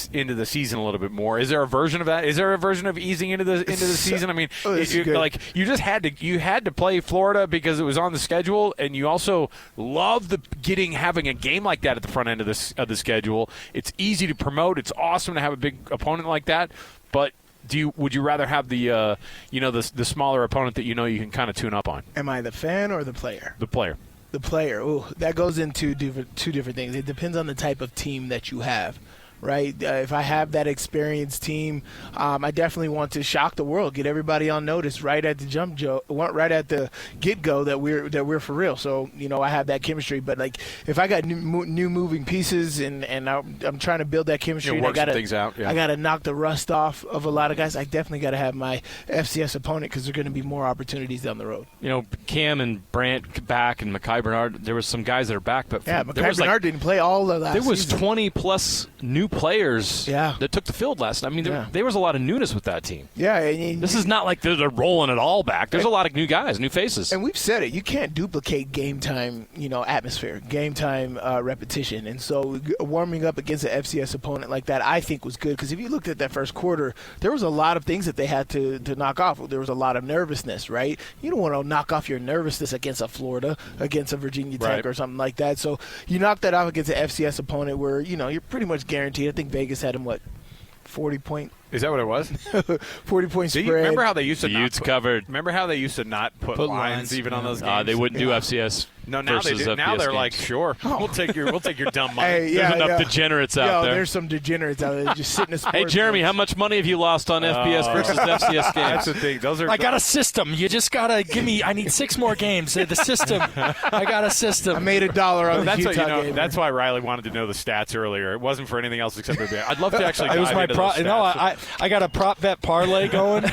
season a little bit more? Is there a version of that? Is there a version of easing into the season? I mean, you just had to play Florida because it was on the schedule, and you also love having a game like that at the front end of the schedule. It's easy to promote. It's awesome to have a big opponent like that, but would you rather have the smaller opponent that you can kind of tune up on? Am I the fan or the player? The player. The player. Ooh, that goes into two different things. It depends on the type of team that you have, right? If I have that experienced team, I definitely want to shock the world, get everybody on notice right at the right at the get-go that we're for real. So I have that chemistry. But like, if I got new moving pieces and I'm trying to build that chemistry, work some things out. Yeah. I got to knock the rust off of a lot of guys. I definitely got to have my FCS opponent because there are going to be more opportunities down the road. Cam and Brant back and Mekhi Bernard. There was some guys that are back, but Mekhi Bernard didn't play all of last season. There was 20+ new players that took the field last night. I mean, there was a lot of newness with that team. Yeah. This is not like they're rolling it all back. There's a lot of new guys, new faces. And we've said it. You can't duplicate game time, atmosphere, game time repetition. And so warming up against an FCS opponent like that, I think was good. Because if you looked at that first quarter, there was a lot of things that they had to knock off. There was a lot of nervousness, right? You don't want to knock off your nervousness against a Florida, against a Virginia Tech or something like that. So you knock that off against an FCS opponent where, you're pretty much guaranteed. I think Vegas had him, 40-point? Is that what it was? 40-point spread. Remember how they used to Remember how they used to not put lines even on those games? They wouldn't do FCS. No, now they do. FBS Now they're games. Like, sure, we'll take your dumb money. Hey, There's enough degenerates out there. There's some degenerates out there just sitting in sports. Hey, Jeremy, how much money have you lost on FBS versus FCS games? That's the thing. I got a system. You just gotta give me. I need 6 more games. The system. I got a system. I made $1 on the Utah game. That's why Riley wanted to know the stats earlier. It wasn't for anything else except for I'd love to actually. It was my prop. No, I got a prop bet parlay going.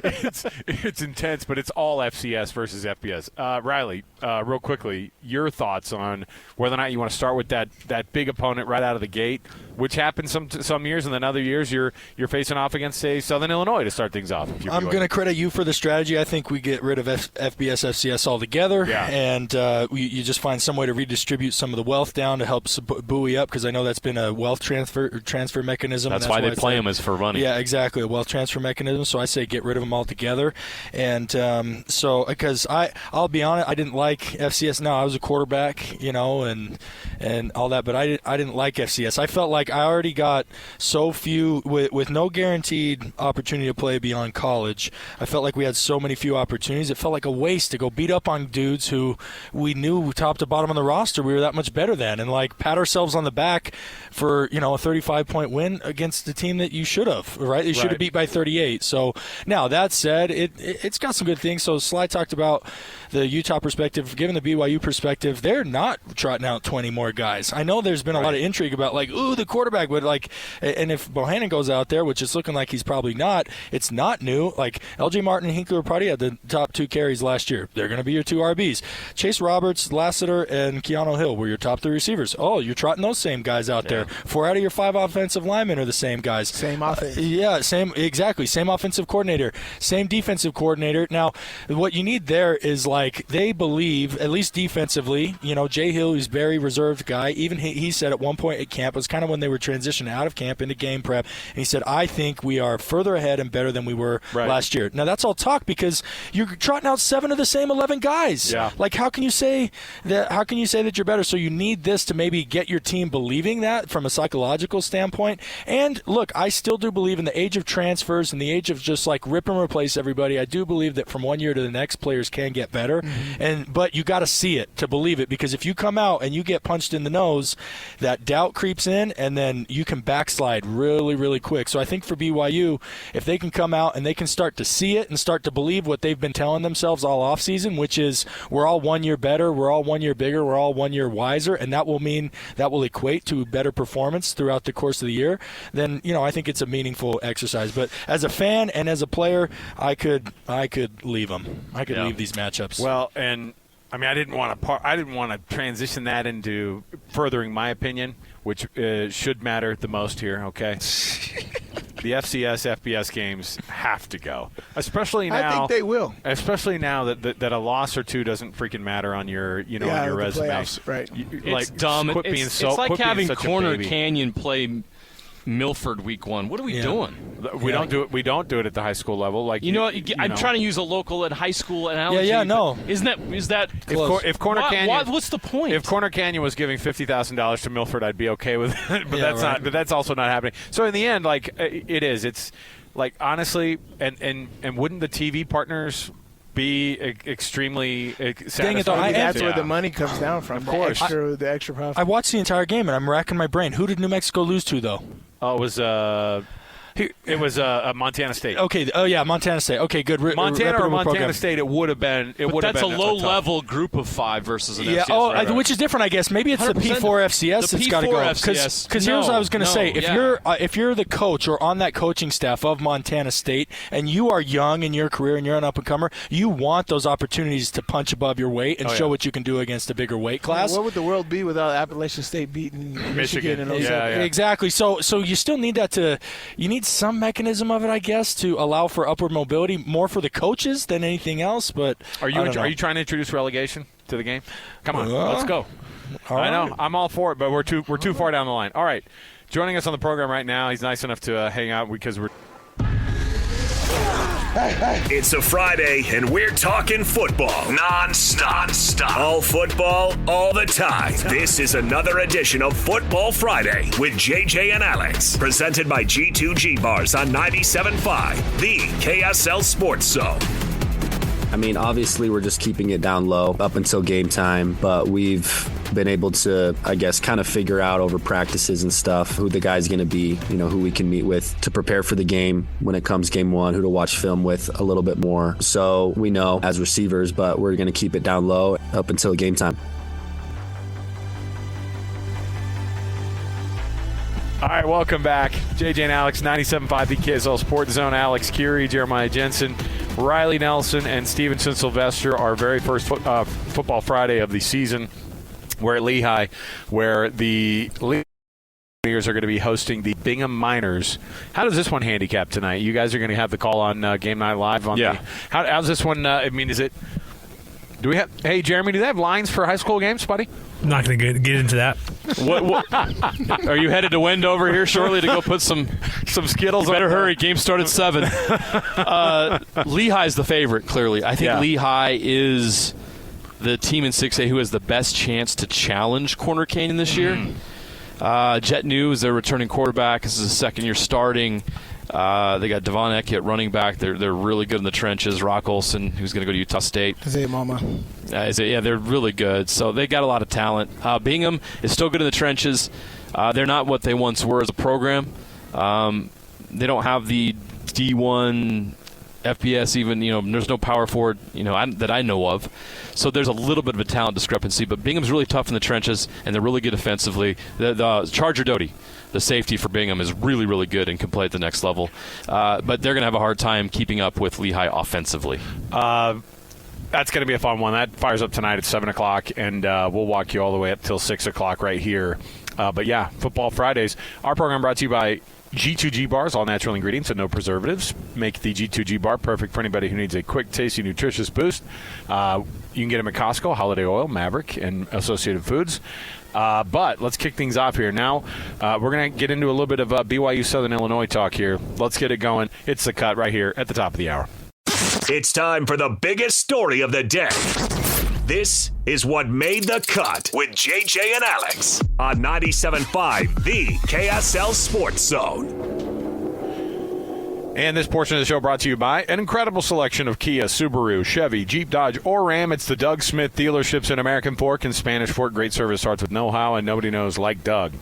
It's intense, but it's all FCS versus FBS. Riley, real quickly, your thoughts on whether or not you want to start with that big opponent right out of the gate, which happens some years, and then other years you're facing off against, say, Southern Illinois to start things off. I'm going to credit you for the strategy. I think we get rid of FBS, FCS altogether, and you just find some way to redistribute some of the wealth down to help buoy up, because I know that's been a wealth transfer mechanism. That's why they play them, is for running. Yeah, exactly, a wealth transfer mechanism. So I say get rid of them altogether. And because I'll be honest, I didn't like FCS. Now I was a quarterback, and all that, but I didn't like FCS. I felt like I already got so few with no guaranteed opportunity to play beyond college. I felt like we had so many few opportunities. It felt like a waste to go beat up on dudes who we knew top to bottom on the roster we were that much better than, and pat ourselves on the back for a 35-point win against the team that you should have, right? You should have beat by 38. So now that said, it's got some good things. So Sly talked about the Utah perspective. Given the BYU perspective, they're not trotting out 20 more guys. I know there's been a lot of intrigue about the quarterback would and if Bohannon goes out there, which is looking like he's probably not, it's not new. LJ Martin and Hinkler probably had the top 2 carries last year. They're going to be your 2 RBs. Chase Roberts, Lassiter, and Keanu Hill were your top 3 receivers. Oh, you're trotting those same guys out there. 4 out of your 5 offensive linemen are the same guys. Same offense. Exactly. Same offensive coordinator, same defensive coordinator. Now, what you need there is like they believe, at least defensively, Jay Hill, who's a very reserved guy, even he said at one point at camp, it was kind of when they were transitioning out of camp into game prep, and he said, I think we are further ahead and better than we were last year. Now, that's all talk because you're trotting out 7 of the same 11 guys. Yeah. Like, how can you say that you're better? So you need this to maybe get your team believing that from a psychological standpoint. And, look, I still do believe in the age of transfers and the age of just, like, rip and replace everybody. I do believe that from one year to the next, players can get better. But you got to see it to believe it, because if you come out and you get punched in the nose, that doubt creeps in, and then you can backslide really, really quick. So I think for BYU, if they can come out and they can start to see it and start to believe what they've been telling themselves all offseason, which is we're all 1 year better, we're all 1 year bigger, we're all 1 year wiser, and that will equate to better performance throughout the course of the year, then I think it's a meaningful exercise. But as a fan and as a player, I could leave them. I could leave these matchups. Well, and I mean, I didn't want to transition that into furthering my opinion, which should matter the most here. Okay, the FCS, FBS games have to go, especially now. I think they will, especially now that a loss or two doesn't freaking matter on your on your resume. Playoffs, right? It's dumb. It's like having Corner Canyon play Milford week 1. What are we doing? We don't do it. We don't do it at the high school level. Like I'm trying to use a local at high school analogy. No. Is that if Corner Canyon? What's the point? If Corner Canyon was giving $50,000 to Milford, I'd be okay with it. But that's not. But that's also not happening. So in the end, like it is. It's like honestly, and wouldn't the TV partners be extremely satisfying? That's where the money comes down from. Of course, the extra profit. I watched the entire game, and I'm racking my brain. Who did New Mexico lose to, though? Oh, it was Montana State. Okay. Oh, yeah, Montana State. Okay, good. Montana or Montana program. State, it would have been. That's a low-level group of 5 versus an FCS. Oh, which is different, I guess. Maybe it's the P4 FCS that's got to go. Because here's what I was going to say. If you're the coach or on that coaching staff of Montana State, and you are young in your career and you're an up-and-comer, you want those opportunities to punch above your weight and show what you can do against a bigger weight class. What would the world be without Appalachian State beating Michigan and Exactly. So you still need that you need some mechanism of it, I guess, to allow for upward mobility more for the coaches than anything else. But are you trying to introduce relegation to the game? Come on, let's go. I know I'm all for it, but we're too far down the line. All right, joining us on the program right now, he's nice enough to hang out because we're. It's a Friday, and we're talking football non-stop. All football, all the time. This is another edition of Football Friday with JJ and Alex, presented by G2G Bars on 97.5, the KSL Sports Zone. I mean, obviously, we're just keeping it down low up until game time, but we've been able to, I guess, kind of figure out over practices and stuff who the guy's going to be, who we can meet with to prepare for the game when it comes game 1, who to watch film with a little bit more. So we know as receivers, but we're going to keep it down low up until game time. All right, welcome back. JJ and Alex, 97.5 the KSL Sports Zone. Alex Curie, Jeremiah Jensen, Riley Nelson, and Stevenson Sylvester, our very first Football Friday of the season. We're at Lehigh, where the Leaders are going to be hosting the Bingham Miners. How does this one handicap tonight? You guys are going to have the call on Game Night Live. How's this one? I mean, is it? Do we have? Hey, Jeremy, do they have lines for high school games, buddy? I'm not going to get into that. What are you headed to Wendover here shortly to go put some Skittles? You better hurry. Game start at 7. Lehigh's the favorite, clearly. I think Lehigh is the team in 6A who has the best chance to challenge Corner Canyon this year. Jet New is their returning quarterback. This is his second year starting. They got Devon Ecke at running back. They're really good in the trenches. Rock Olson, who's going to go to Utah State. Isaiah Mama. They're really good. So they got a lot of talent. Bingham is still good in the trenches. They're not what they once were as a program. They don't have the D1 FBS even. There's no power forward that I know of. So there's a little bit of a talent discrepancy. But Bingham's really tough in the trenches, and they're really good offensively. The Charger Doty, the safety for Bingham, is really, really good and can play at the next level. But they're going to have a hard time keeping up with Lehigh offensively. That's going to be a fun one. That fires up tonight at 7 o'clock, and we'll walk you all the way up till 6 o'clock right here. But, yeah, Football Fridays. Our program brought to you by G2G bars, all natural ingredients and no preservatives, make the G2G bar perfect for anybody who needs a quick, tasty, nutritious boost. You can get them at Costco, Holiday Oil, Maverick, and Associated Foods. But let's kick things off here. Now, we're going to get into a little bit of BYU Southern Illinois talk here. Let's get it going. It's The Cut right here at the top of the hour. It's time for the biggest story of the day. This is What Made the Cut with JJ and Alex on 97.5, the KSL Sports Zone. And this portion of the show brought to you by an incredible selection of Kia, Subaru, Chevy, Jeep, Dodge, or Ram. It's the Doug Smith dealerships in American Fork and Spanish Fork. Great service starts with know-how, and nobody knows like Doug.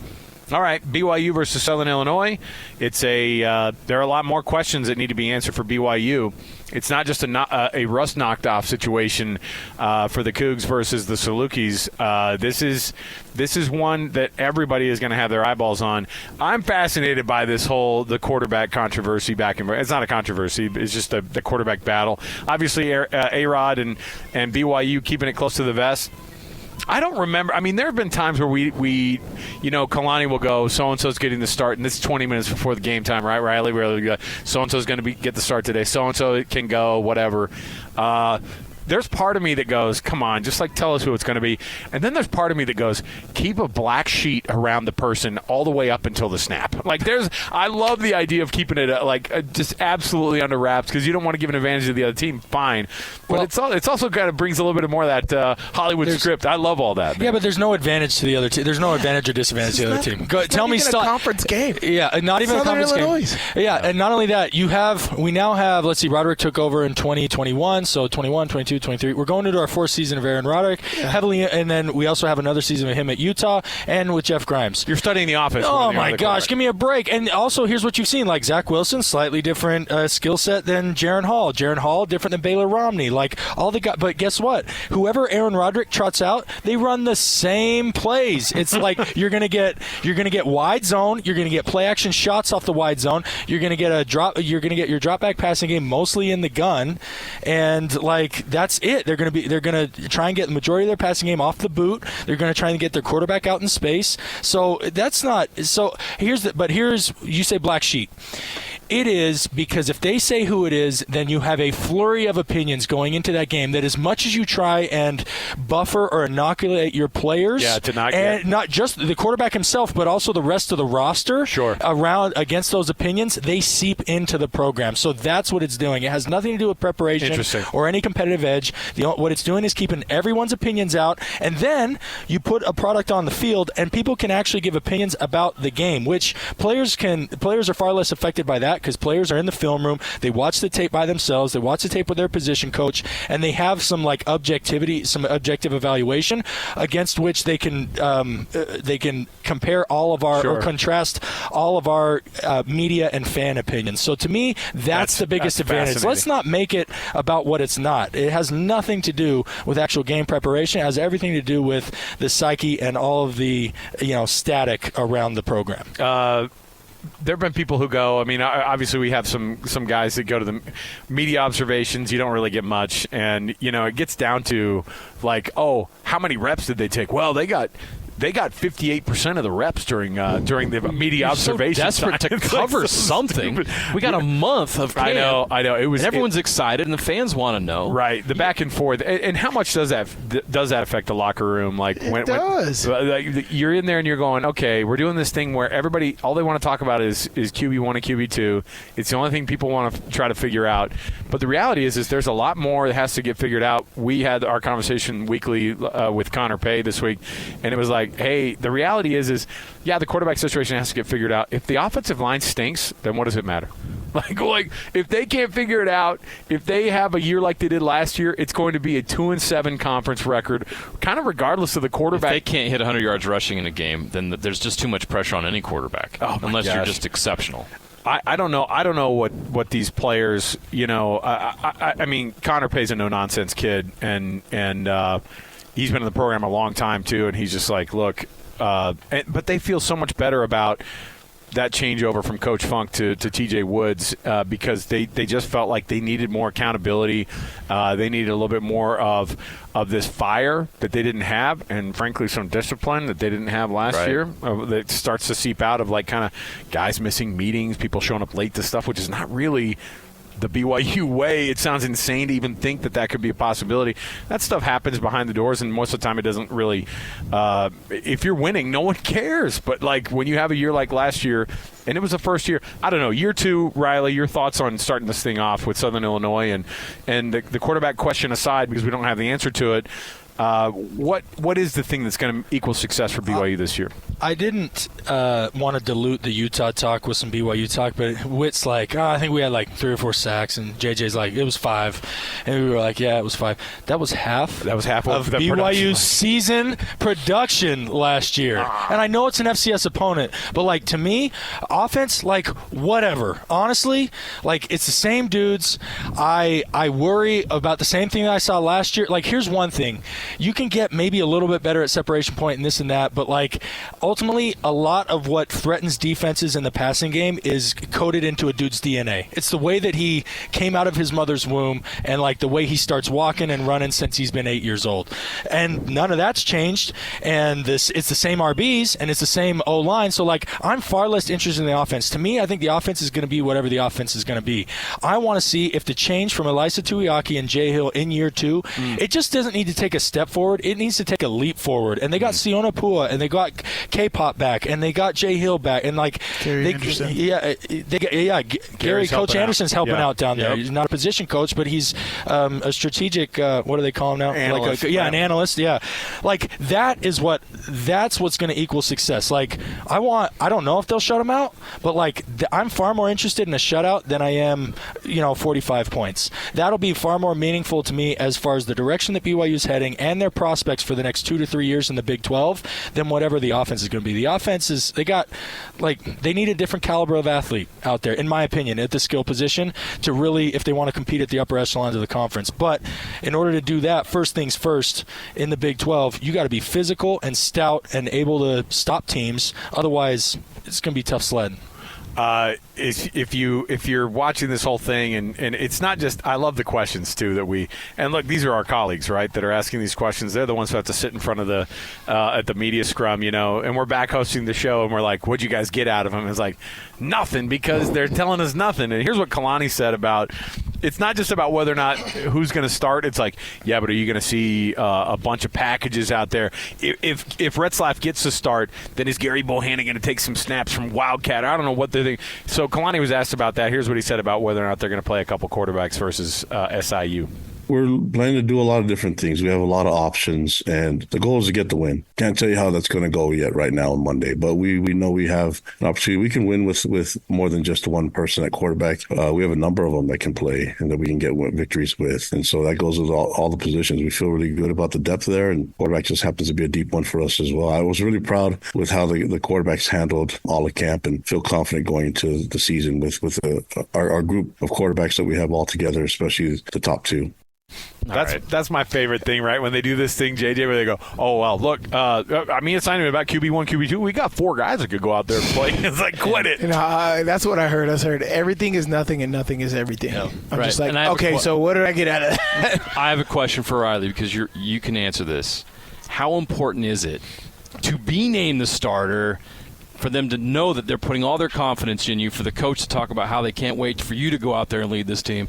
All right, BYU versus Southern Illinois. It's there are a lot more questions that need to be answered for BYU. It's not just a rust knocked off situation for the Cougs versus the Salukis. This is one that everybody is going to have their eyeballs on. I'm fascinated by the quarterback controversy back and it's not a controversy. It's just the quarterback battle. Obviously, A-Rod and BYU keeping it close to the vest. I don't remember. I mean, there have been times where we Kalani will go, so-and-so's getting the start, and this is 20 minutes before the game time, right, Riley? Where so-and-so's going to get the start today. So-and-so can go, whatever. There's part of me that goes, come on, just tell us who it's going to be. And then there's part of me that goes, keep a black sheet around the person all the way up until the snap. I love the idea of keeping it just absolutely under wraps because you don't want to give an advantage to the other team. Fine, but it's also kind of brings a little bit more of that Hollywood script. I love all that. Man. Yeah, but there's no advantage to the other team. There's no advantage or disadvantage to the other team. Tell me, a conference game. Yeah, not even Southern a conference Illinois. game. Yeah, and not only that, we now have. Let's see, Roderick took over in 2021, so 21, 22. 23. We're going into our fourth season of Aaron Roderick, heavily, and then we also have another season of him at Utah and with Jeff Grimes. You're studying the offense. Oh my gosh, give me a break! And also, here's what you've seen: Zach Wilson, slightly different skill set than Jaron Hall. Jaron Hall, different than Baylor Romney. All the guys, but guess what? Whoever Aaron Roderick trots out, they run the same plays. It's you're gonna get wide zone. You're gonna get play action shots off the wide zone. You're gonna get You're gonna get your drop back passing game mostly in the gun, and that's it. They're going to try and get the majority of their passing game off the boot. They're going to try and get their quarterback out in space. So that's not. So here's you say black sheet. It is because if they say who it is, then you have a flurry of opinions going into that game that as much as you try and buffer or inoculate your players, not just the quarterback himself, but also the rest of the roster around against those opinions, they seep into the program. So that's what it's doing. It has nothing to do with preparation or any competitive edge. What it's doing is keeping everyone's opinions out, and then you put a product on the field, and people can actually give opinions about the game, which players are far less affected by that because players are in the film room. They watch the tape by themselves. They watch the tape with their position coach, and they have some objectivity, some objective evaluation against which they can compare all of our or contrast all of our media and fan opinions. So to me, that's the biggest advantage. Let's not make it about what it's not. It has nothing to do with actual game preparation. It has everything to do with the psyche and all of the static around the program. There have been people who go, I mean, obviously we have some guys that go to the media observations. You don't really get much. And, it gets down to how many reps did they take? Well, they got 58% of the reps during the media observation. So desperate to cover something. We got a month of camp. I know. Everyone's excited, and the fans want to know. Right, the back and forth, and how much does that affect the locker room? It does. You're in there and you're going, okay, we're doing this thing where everybody, all they want to talk about is QB1 and QB2. It's the only thing people want to try to figure out. But the reality is there's a lot more that has to get figured out. We had our conversation weekly with Connor Pay this week, and it was hey, the reality is the quarterback situation has to get figured out. If the offensive line stinks, then what does it matter? If they can't figure it out, if they have a year like they did last year, it's going to be a 2-7 conference record, kind of regardless of the quarterback. If they can't hit 100 yards rushing in a game, then there's just too much pressure on any quarterback, unless you're just exceptional. I don't know what these players, I mean, Connor Pay's a no-nonsense kid, and he's been in the program a long time, too, and he's just look, but they feel so much better about that changeover from Coach Funk to TJ Woods because they just felt like they needed more accountability. They needed a little bit more of this fire that they didn't have, and frankly some discipline that they didn't have last year. That starts to seep out of like kind of guys missing meetings, people showing up late to stuff, which is not really the BYU way. It sounds insane to even think that could be a possibility. That stuff happens behind the doors, and most of the time it doesn't really if you're winning, no one cares. But like when you have a year like last year, and it was the first year, I don't know, year 2, Riley, your thoughts on starting this thing off with Southern Illinois and the quarterback question aside, because we don't have the answer to it, what is the thing that's going to equal success for BYU this year? I didn't want to dilute the Utah talk with some BYU talk, but Witt's like, I think we had like 3 or 4 sacks, and JJ's like, it was 5. And we were like, yeah, it was 5. That was half of BYU's season production last year. And I know it's an FCS opponent, but like to me, offense, like whatever. Honestly, like it's the same dudes. I worry about the same thing that I saw last year. Like here's one thing. You can get maybe a little bit better at separation point and this and that, but like ultimately a lot of what threatens defenses in the passing game is coded into a dude's DNA. It's the way that he came out of his mother's womb and like the way he starts walking and running since he's been 8 years old. And none of that's changed, and it's the same RBs and it's the same O-line, so like I'm far less interested in the offense. To me, I think the offense is going to be whatever the offense is going to be. I want to see if the change from Elisa Tuiaki and Jay Hill in year 2, it just doesn't need to take a step forward. It needs to take a leap forward. And they got Siona Pua, and they got K-Pop back, and they got Jay Hill back, and like Gary, Coach Anderson's helping out down there. He's not a position coach, but he's a strategic. What do they call him now? Analyst. An analyst. Yeah, like that's what's going to equal success. Like I don't know if they'll shut him out, but like I'm far more interested in a shutout than I am, 45 points. That'll be far more meaningful to me as far as the direction that BYU's heading and their prospects for the next 2 to 3 years in the Big 12 than whatever the offense is going to be. The offense is, they need a different caliber of athlete out there, in my opinion, at the skill position to really, if they want to compete at the upper echelons of the conference. But in order to do that, first things first, in the Big 12, you got to be physical and stout and able to stop teams. Otherwise, it's going to be tough sledding. If you're watching this whole thing, and it's not just, I love the questions too and look, these are our colleagues, right, that are asking these questions. They're the ones who have to sit in front of the at the media scrum, and we're back hosting the show, and we're like, what'd you guys get out of them? It's like nothing, because they're telling us nothing. And here's what Kalani said about, it's not just about whether or not who's going to start. It's like, yeah, but are you going to see a bunch of packages out there? If Retzlaff gets to start, then is Gary Bohannon going to take some snaps from Wildcat? I don't know what they're thinking. So Kalani was asked about that. Here's what he said about whether or not they're going to play a couple quarterbacks versus SIU. We're planning to do a lot of different things. We have a lot of options, and the goal is to get the win. Can't tell you how that's going to go yet right now on Monday, but we know we have an opportunity. We can win with more than just one person at quarterback. We have a number of them that can play and that we can get victories with, and so that goes with all the positions. We feel really good about the depth there, and quarterback just happens to be a deep one for us as well. I was really proud with how the quarterbacks handled all of camp, and feel confident going into the season with our group of quarterbacks that we have all together, especially the top 2. That's my favorite thing, right? When they do this thing, JJ, where they go, oh, well, look, it's not even about QB1, QB2. We got 4 guys that could go out there and play. It's like, quit it. That's what I heard. I heard everything is nothing and nothing is everything. Yeah. I'm just like, okay, so what did I get out of that? I have a question for Riley, because you can answer this. How important is it to be named the starter, for them to know that they're putting all their confidence in you, for the coach to talk about how they can't wait for you to go out there and lead this team,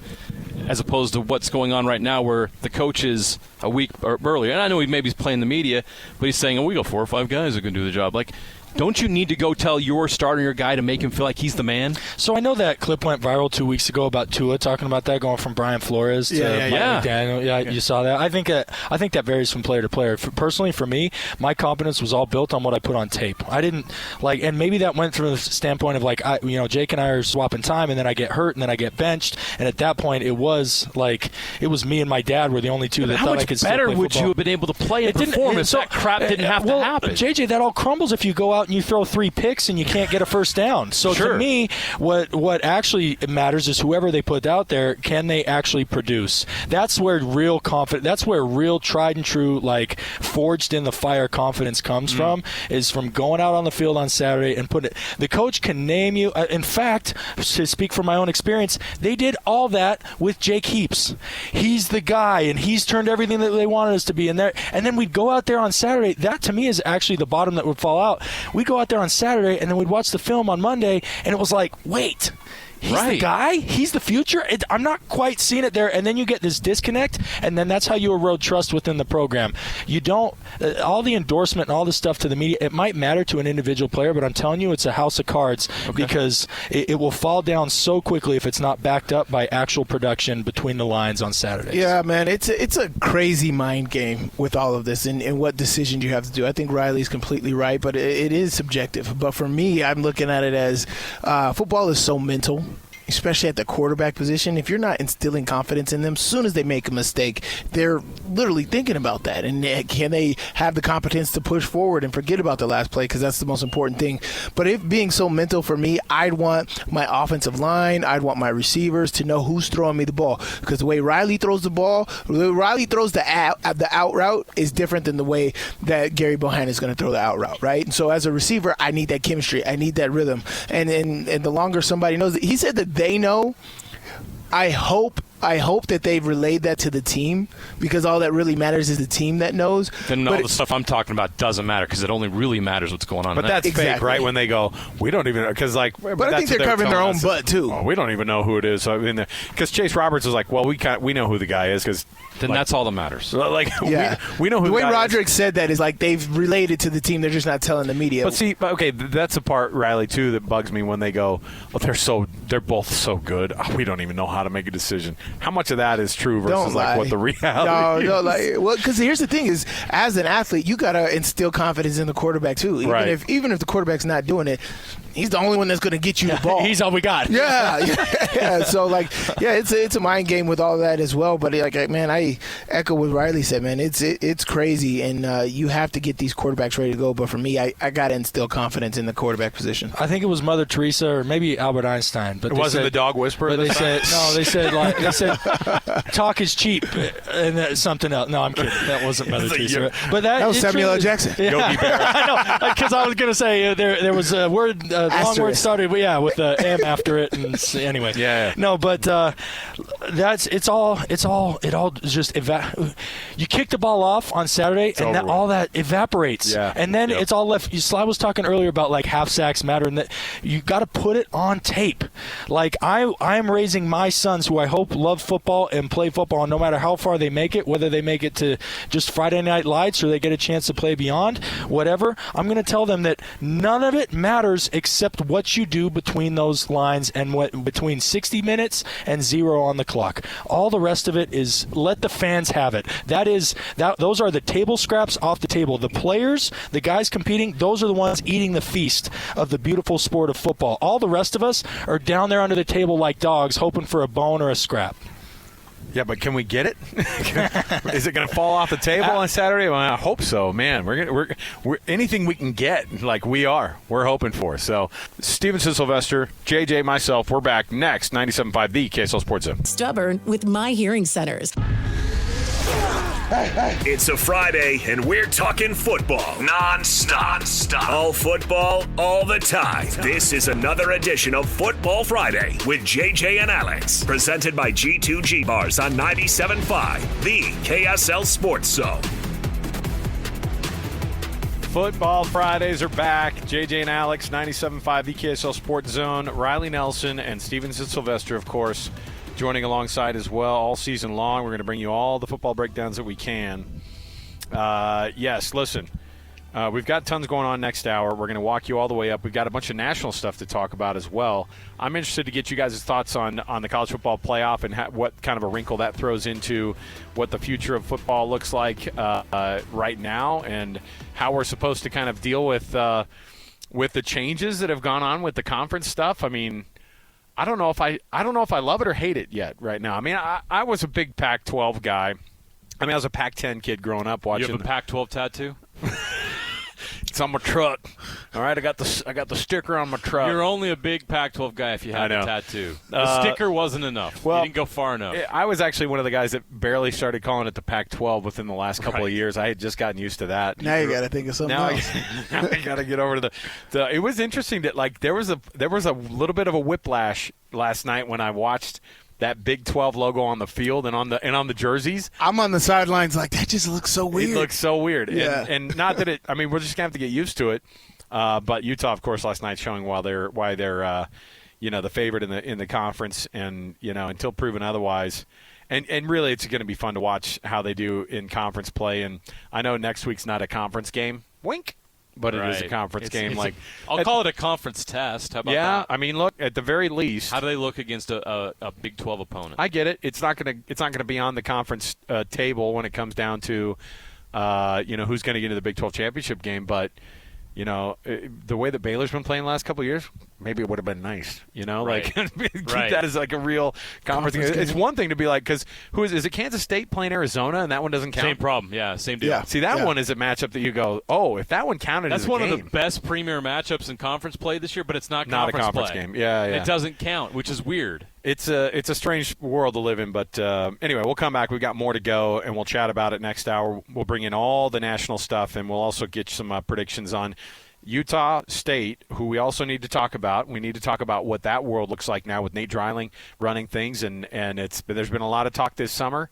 as opposed to what's going on right now where the coach is a week earlier? And I know he's playing the media, but he's saying, we got 4 or 5 guys that can do the job. Like, don't you need to go tell your starter, your guy, to make him feel like he's the man? So I know that clip went viral 2 weeks ago about Tua talking about that, going from Brian Flores to Mike McDaniel. Yeah, you saw that. I think that varies from player to player. Personally, for me, my confidence was all built on what I put on tape. I didn't and maybe that went from the standpoint of Jake and I are swapping time, and then I get hurt, and then I get benched, and at that point it was me and my dad were the only two that thought I could still play football. How much better would you have been able to play and perform if that crap didn't have to happen? JJ, that all crumbles if you go out out and you throw 3 picks and you can't get a first down. So to me, what actually matters is whoever they put out there, can they actually produce? That's where real confidence, that's where real tried and true, like forged in the fire confidence comes from, is from going out on the field on Saturday and putting it. The coach can name you. In fact, to speak from my own experience, they did all that with Jake Heaps. He's the guy, and he's turned everything that they wanted us to be in there. And then we'd go out there on Saturday. That, to me, is actually the bottom that would fall out. We'd go out there on Saturday, and then we'd watch the film on Monday, and it was like, wait, he's the guy? He's the future? I'm not quite seeing it there. And then you get this disconnect, and then that's how you erode trust within the program. You don't all the endorsement and all the stuff to the media, it might matter to an individual player, but I'm telling you, it's a house of cards because it will fall down so quickly if it's not backed up by actual production between the lines on Saturdays. Yeah, man, it's a crazy mind game with all of this and what decision you have to do. I think Riley's completely right, but it is subjective. But for me, I'm looking at it as football is so mental, especially at the quarterback position. If you're not instilling confidence in them, as soon as they make a mistake, they're literally thinking about that. And can they have the competence to push forward and forget about the last play, because that's the most important thing. But it being so mental for me, I'd want my offensive line, I'd want my receivers to know who's throwing me the ball. Because the way Riley throws the ball, the way Riley throws the out route is different than the way that Gary Bohannon is going to throw the out route, right? And so as a receiver, I need that chemistry. I need that rhythm. And the longer somebody knows it, he said that they know. I hope that they've relayed that to the team, because all that really matters is the team that knows. Then all the stuff I'm talking about doesn't matter, because it only really matters what's going on. But that's fake, right? When they go, we don't even, because like. But I think they're covering their own butt too. Oh, we don't even know who it is. So I mean, because Chase Roberts was like, well, we know who the guy is, because. Then that's all that matters. Like, we know who the way the guy Roderick is. said that is like they've related to the team. They're just not telling the media. But see, okay, that's the part, Riley, too, that bugs me when they go, well, they're both so good. Oh, we don't even know how to make a decision. How much of that is true versus like what the reality is? Well, because here's the thing is, as an athlete, you got to instill confidence in the quarterback too. Even if the quarterback's not doing it, he's the only one that's going to get you the ball. He's all we got. Yeah. So it's a mind game with all that as well. But man, I echo what Riley said. Man, it's crazy, and you have to get these quarterbacks ready to go. But for me, I got to instill confidence in the quarterback position. I think it was Mother Teresa or maybe Albert Einstein. But it wasn't the dog whisperer. But they said talk is cheap, and something else. No, I'm kidding. That wasn't Mother Teresa. But that was Samuel L. Jackson. Yeah. Yogi Berra. I know, because I was going to say there was a word. The long word started with the M after it, and anyway. Yeah. No, but it all just you kick the ball off on Saturday, and all that evaporates. Yeah. And then it's all left. Sly was talking earlier about like half sacks matter, and that you got to put it on tape. Like I'm raising my sons, who I hope love football and play football, and no matter how far they make it, whether they make it to just Friday Night Lights or they get a chance to play beyond, whatever, I'm going to tell them that none of it matters except what you do between those lines and between 60 minutes and 0 on the clock. All the rest of it is let the fans have it. Those are the table scraps off the table. The players, the guys competing, those are the ones eating the feast of the beautiful sport of football. All the rest of us are down there under the table like dogs hoping for a bone or a scrap. Yeah, but can we get it? Is it going to fall off the table on Saturday? Well, I hope so, man. We're anything we can get, like we're hoping for. So, Stevenson, Sylvester, JJ, myself, we're back next. 97.5 The KSL Sports Zone. Stubborn with My Hearing Centers. It's a Friday, and we're talking football non-stop. All football, all the time. This is another edition of Football Friday with JJ and Alex. Presented by G2G Bars on 97.5, the KSL Sports Zone. Football Fridays are back. JJ and Alex, 97.5, the KSL Sports Zone. Riley Nelson and Stevenson Sylvester, of course, joining alongside as well all season long. We're going to bring you all the football breakdowns that we can. Yes, listen, we've got tons going on next hour. We're going to walk you all the way up. We've got a bunch of national stuff to talk about as well. I'm interested to get you guys' thoughts on the college football playoff and what kind of a wrinkle that throws into what the future of football looks like right now, and how we're supposed to kind of deal with the changes that have gone on with the conference stuff. I mean, I don't know if I love it or hate it yet right now. I mean, I was a big Pac-12 guy. I mean, I was a Pac-10 kid growing up watching. You have a Pac-12 tattoo? It's on my truck. All right, I got the sticker on my truck. You're only a big Pac-12 guy if you have a tattoo. The sticker wasn't enough. Well, you didn't go far enough. I was actually one of the guys that barely started calling it the Pac-12 within the last couple of years. I had just gotten used to that. Now you got to think of something else. I got to get over to the. It was interesting that there was a little bit of a whiplash last night when I watched that Big 12 logo on the field and on the jerseys. I'm on the sidelines like, that just looks so weird. It looks so weird. Yeah. And not that we're just going to have to get used to it. But Utah, of course, last night showing why they're the favorite in the conference, and until proven otherwise. And really, it's going to be fun to watch how they do in conference play. And I know next week's not a conference game. Wink. But it is a conference game. I'll call it a conference test. How about that? Yeah, I mean, look, at the very least, how do they look against a Big 12 opponent? I get it. It's not going to be on the conference table when it comes down to who's going to get into the Big 12 championship game. But the way that Baylor's been playing the last couple of years, maybe it would have been nice. Keep that as like a real conference game. It's one thing to be like, because is it Kansas State playing Arizona, and that one doesn't count? Same problem. Yeah, same deal. Yeah. See, that one is a matchup that you go, oh, if that one counted, that's as a one game. of the best premier matchups in conference play this year, but it's not a conference play. game. Yeah. It doesn't count, which is weird. It's a strange world to live in, but anyway, we'll come back. We've got more to go, and we'll chat about it next hour. We'll bring in all the national stuff, and we'll also get some predictions on Utah State, who we also need to talk about. We need to talk about what that world looks like now with Nate Dreiling running things, and there's been a lot of talk this summer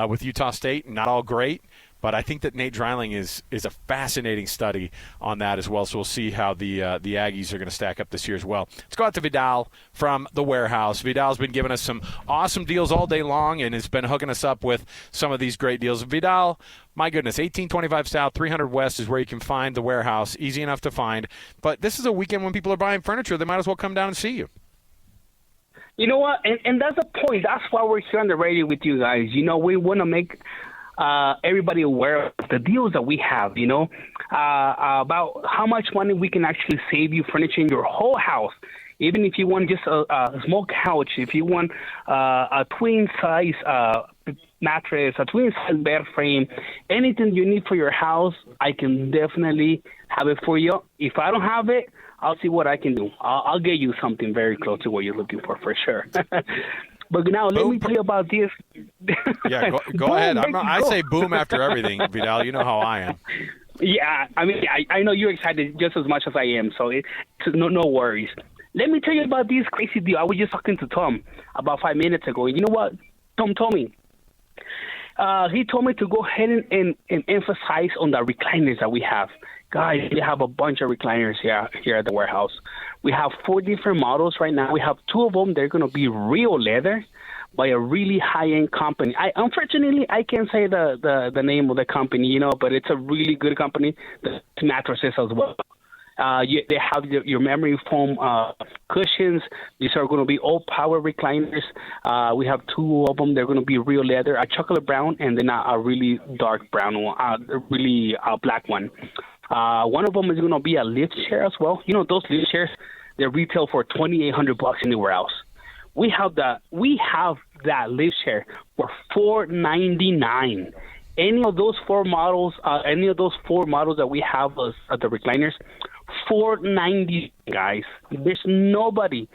with Utah State. Not all great, but I think that Nate Dreiling is a fascinating study on that as well. So we'll see how the Aggies are going to stack up this year as well. Let's go out to Vidal from the Warehouse. Vidal's been giving us some awesome deals all day long and has been hooking us up with some of these great deals. Vidal, my goodness, 1825 South, 300 West is where you can find the Warehouse. Easy enough to find. But this is a weekend when people are buying furniture. They might as well come down and see you. You know what? And that's the point. That's why we're here on the radio with you guys. We want to make everybody aware of the deals that we have, about how much money we can actually save you furniture in your whole house. Even if you want just a small couch, if you want a twin-size mattress, a twin-size bed frame, anything you need for your house, I can definitely have it for you. If I don't have it, I'll see what I can do. I'll get you something very close to what you're looking for sure. But now let me tell you about this. Yeah, go ahead. I say boom after everything, Vidal. You know how I am. Yeah, I mean, I know you're excited just as much as I am, so it's no worries. Let me tell you about this crazy deal. I was just talking to Tom about 5 minutes ago. You know what Tom told me? He told me to go ahead and emphasize on the recliners that we have. Guys, we have a bunch of recliners here at the Warehouse. We have 4 different models right now. We have 2 of them. They're going to be real leather by a really high-end company. Unfortunately, I can't say the name of the company, but it's a really good company. The mattresses as well. They have your memory foam cushions. These are going to be all power recliners. We have 2 of them. They're going to be real leather, a chocolate brown, and then a really dark brown one, really black one. One of them is going to be a lift chair as well. Those lift chairs, they retail for $2,800 anywhere else. We have that lift chair for $499. Any of those 4 models, that we have at the recliners, $490, guys. There's nobody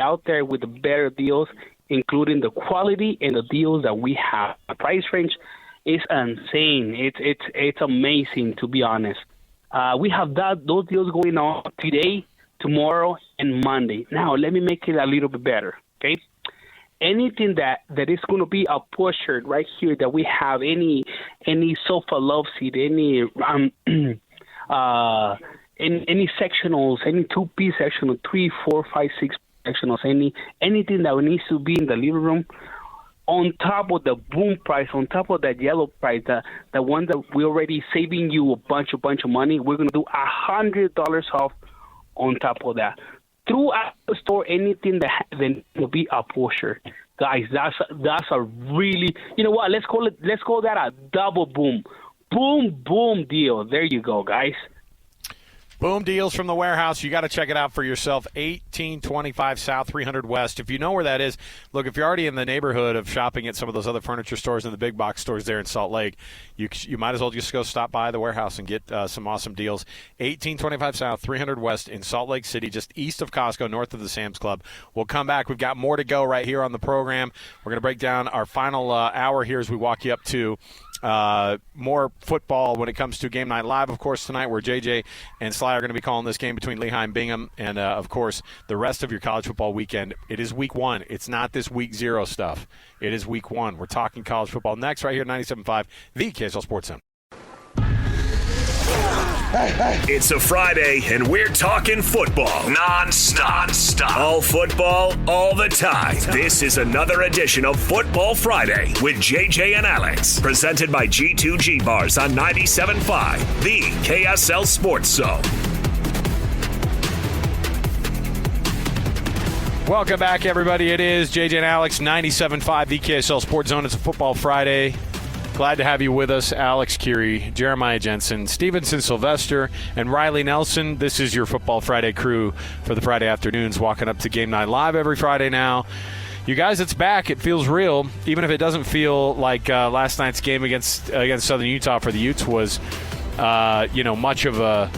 out there with the better deals, including the quality and the deals that we have. The price range is insane. It's amazing, to be honest. We have those deals going on today, tomorrow, and Monday. Now, let me make it a little bit better, okay? Anything that is going to be a pusher right here that we have, any sofa love seat, any sectionals, any 2-piece sectional, 3, 4, 5, 6 sectionals, anything that needs to be in the living room, on top of the boom price, on top of that yellow price, the one that we're already saving you a bunch of money, we're going to do $100 off on top of that. Throughout the store, anything that will be a pusher. Guys, that's a really, you know what, let's call that a double boom deal. There you go, guys. Boom deals from the warehouse. You got to check it out for yourself. 1825 South, 300 West. If you know where that is, look, if you're already in the neighborhood of shopping at some of those other furniture stores and the big box stores there in Salt Lake, you might as well just go stop by the warehouse and get some awesome deals. 1825 South, 300 West in Salt Lake City, just east of Costco, north of the Sam's Club. We'll come back. We've got more to go right here on the program. We're going to break down our final hour here as we walk you up to more football when it comes to Game Night Live, of course, tonight, where JJ and Sly are going to be calling this game between Lehigh and Bingham, and, of course, the rest of your college football weekend. It is week 1. It's not this week 0 stuff. It is week 1. We're talking college football next right here at 97.5, the KSL Sports Zone. It's a Friday, and we're talking football non-stop. All football, all the time. This is another edition of Football Friday with JJ and Alex, presented by G2G Bars on 97.5, the KSL Sports Zone. Welcome back, everybody. It is JJ and Alex, 97.5, the KSL Sports Zone. It's a Football Friday. Glad to have you with us, Alex Curie, Jeremiah Jensen, Stevenson, Sylvester, and Riley Nelson. This is your Football Friday crew for the Friday afternoons, walking up to Game Night Live every Friday now. You guys, it's back. It feels real, even if it doesn't feel like last night's game against Southern Utah for the Utes was, much of a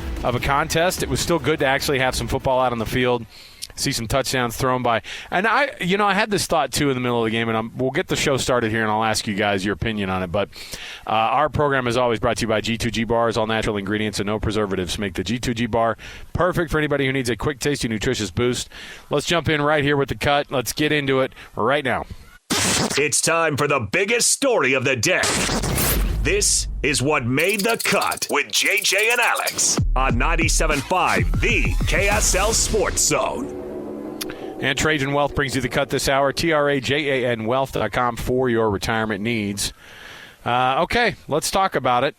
contest. It was still good to actually have some football out on the field. See some touchdowns thrown by. And I had this thought, too, in the middle of the game, and we'll get the show started here, and I'll ask you guys your opinion on it. But our program is always brought to you by G2G Bars. All natural ingredients and no preservatives make the G2G Bar perfect for anybody who needs a quick, tasty, nutritious boost. Let's jump in right here with the cut. Let's get into it right now. It's time for the biggest story of the day. This is what made the cut with JJ and Alex on 97.5, the KSL Sports Zone. And Trajan Wealth brings you the cut this hour. TRAJANwealth.com for your retirement needs. Okay, let's talk about it.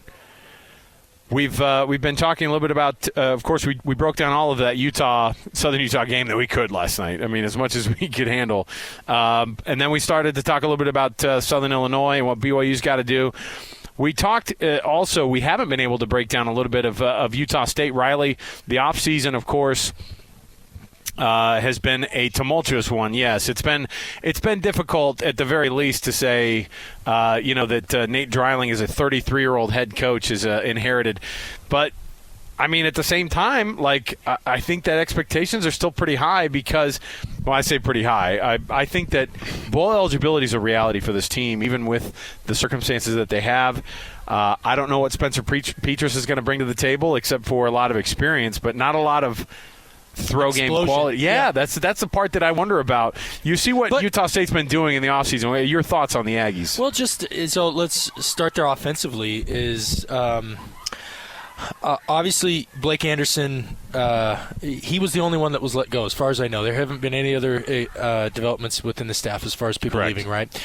We've been talking a little bit about, of course, we broke down all of that Southern Utah game that we could last night. I mean, as much as we could handle. And then we started to talk a little bit about Southern Illinois and what BYU's got to do. We talked also, we haven't been able to break down a little bit of Utah State. Riley, the offseason, of course, has been a tumultuous one. Yes, it's been difficult at the very least to say, that Nate Dreiling is a 33-year-old head coach is inherited, but I mean at the same time, I think that expectations are still pretty high because, well, I say pretty high. I think that bowl eligibility is a reality for this team, even with the circumstances that they have. I don't know what Spencer Petras is going to bring to the table, except for a lot of experience, but not a lot of throw game quality. Yeah, that's the part that I wonder about. You see what Utah State's been doing in the offseason. Your thoughts on the Aggies? Well, so let's start there offensively. Is obviously Blake Anderson, he was the only one that was let go, as far as I know. There haven't been any other developments within the staff as far as people leaving, right?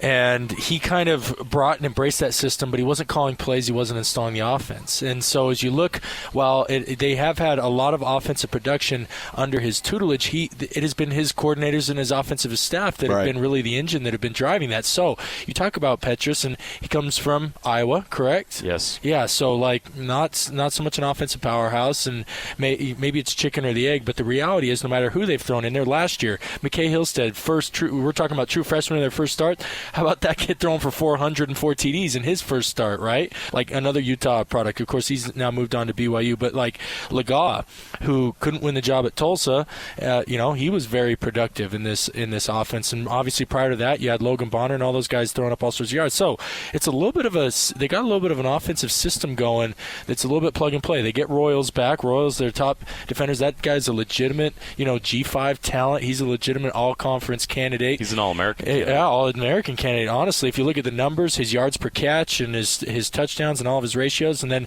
And he kind of brought and embraced that system, but he wasn't calling plays. He wasn't installing the offense. And so as you look, while they have had a lot of offensive production under his tutelage, it has been his coordinators and his offensive staff that have been really the engine that have been driving that. So you talk about Petras, and he comes from Iowa, correct? Yes. Yeah, so not so much an offensive powerhouse, and maybe it's chicken or the egg, but the reality is no matter who they've thrown in there last year, McKay Hillstead, we're talking about true freshman in their first start. How about that kid throwing for 404 TDs in his first start, right? Like another Utah product. Of course, he's now moved on to BYU, but like Legaw, who couldn't win the job at Tulsa, he was very productive in this offense. And obviously prior to that, you had Logan Bonner and all those guys throwing up all sorts of yards. So it's they got a little bit of an offensive system going that's a little bit plug and play. They get Royals back. Royals, their top defenders. That guy's a legitimate, G5 talent. He's a legitimate all-conference candidate. He's an All-American. Yeah, All-American candidate. Honestly, if you look at the numbers, his yards per catch and his touchdowns and all of his ratios, and then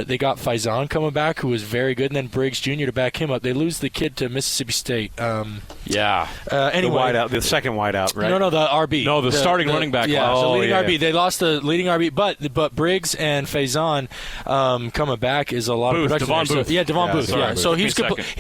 they got Faison coming back, who was very good, and then Briggs Jr. to back him up. They lose the kid to Mississippi State. Yeah. Anyway, the second wideout, right? No, the RB. No, the starting running back. Yeah, the leading RB. Yeah. They lost the leading RB, but Briggs and Faison coming back is a lot of production. Devon Booth. Devon Booth. Sorry, So he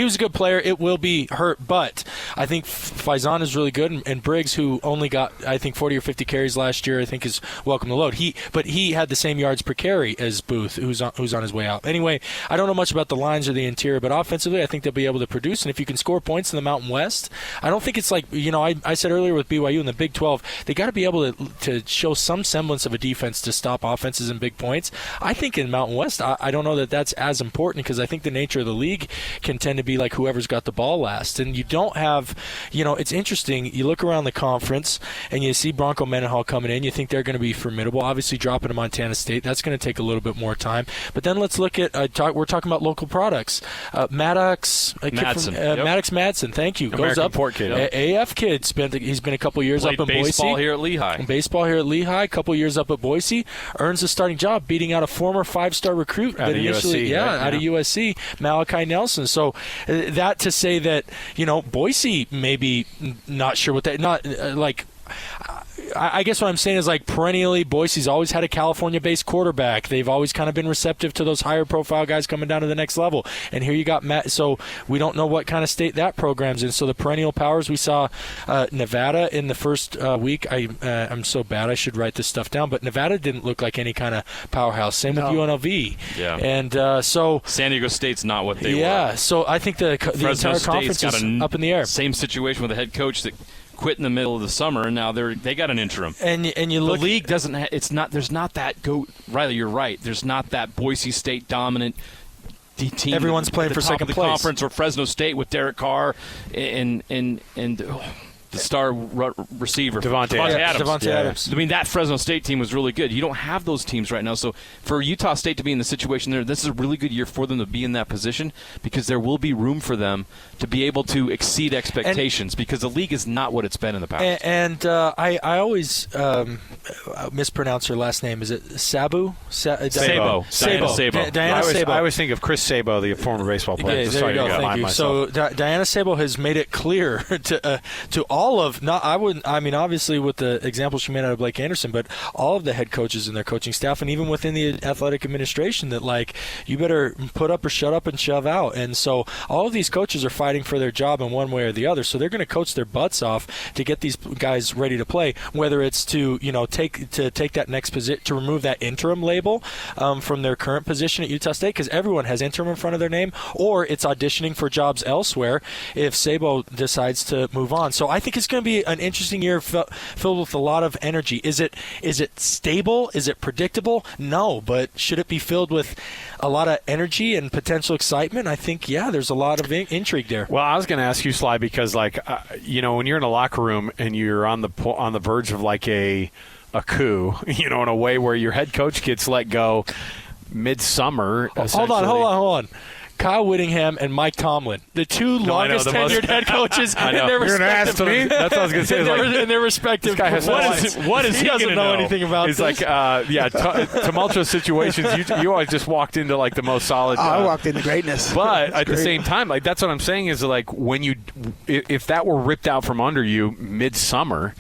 was a good player. It will be hurt, but I think Faison is really good, and Briggs, who only got 40 or 50 carries last year, I think is welcome to load. He had the same yards per carry as Booth, who's on his way out. Anyway, I don't know much about the lines or the interior, but offensively, I think they'll be able to produce. And if you can score points in the Mountain West, I don't think it's like, I said earlier with BYU in the Big 12, they got to be able to show some semblance of a defense to stop offenses in big points. I think in Mountain West, I don't know that that's as important, because I think the nature of the league can tend to be like whoever's got the ball last. And you don't have, it's interesting. You look around the conference and you see Bronco Mendenhall coming in. You think they're going to be formidable. Obviously, dropping to Montana State, that's going to take a little bit more time. But then let's look at we're talking about local products. Maddox Madsen, thank you. American Goes up. Port kid. AF kid. He's been a couple years Played up in Boise. baseball here at Lehigh. A couple years up at Boise. Earns a starting job, beating out a former 5-star recruit out of USC. Out of USC, Malachi Nelson. So that to say that Boise maybe not sure what I guess what I'm saying is, like, perennially, Boise's always had a California-based quarterback. They've always kind of been receptive to those higher-profile guys coming down to the next level. And here you got Matt. So we don't know what kind of state that program's in. So the perennial powers, we saw Nevada in the first week. I'm so bad, I should write this stuff down. But Nevada didn't look like any kind of powerhouse. Same with UNLV. Yeah. And so San Diego State's not what they were. Yeah. So I think the entire conference is up in the air. Same situation with a head coach that quit in the middle of the summer, and now they got an interim. And you look, the league doesn't. There's not that Riley, you're right. There's not that Boise State dominant team. Everyone's playing for second place. Conference, or Fresno State with Derek Carr and the star receiver Devontae Adams. I mean, that Fresno State team was really good. You don't have those teams right now. So for Utah State to be in the situation there, this is a really good year for them to be in that position, because there will be room for them to be able to exceed expectations, because the league is not what it's been in the past. And I always mispronounce her last name. Is it Sabu? Sabo. Diana Sabo. I always think of Chris Sabo, the former baseball player. Yeah, there you go. Thank you. So Diana Sabo has made it clear to all of, obviously with the example she made out of Blake Anderson, but all of the head coaches and their coaching staff, and even within the athletic administration, that, like, you better put up or shut up and shove out. And so all of these coaches are fighting for their job in one way or the other. So they're going to coach their butts off to get these guys ready to play, whether it's to take that next position, to remove that interim label from their current position at Utah State, because everyone has interim in front of their name, or it's auditioning for jobs elsewhere if Sabo decides to move on. So I think it's going to be an interesting year filled with a lot of energy. Is it stable? Is it predictable? No, but should it be filled with a lot of energy and potential excitement? I think, there's a lot of intrigue there. Well, I was going to ask you, Sly, because when you're in a locker room and you're on the verge of like a coup, in a way where your head coach gets let go midsummer. Hold on. Kyle Whittingham and Mike Tomlin, the two longest tenured head coaches in their respective. You're going to ask me? That's what I was going to say. In their respective. What is he doesn't know anything about this? It's like, tumultuous situations. You always just walked into like the most solid. I walked into greatness. But at the same time, like, that's what I'm saying is, like, if that were ripped out from under you midsummer,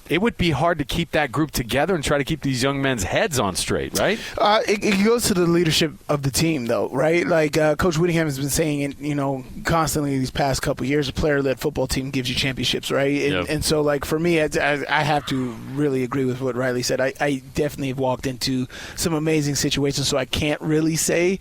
it would be hard to keep that group together and try to keep these young men's heads on straight, right? It goes to the leadership of the team, though, right? Like Coach Whittingham has been saying it, constantly these past couple of years, a player-led football team gives you championships, right? And so, like, for me, I have to really agree with what Riley said. I definitely have walked into some amazing situations, so I can't really say,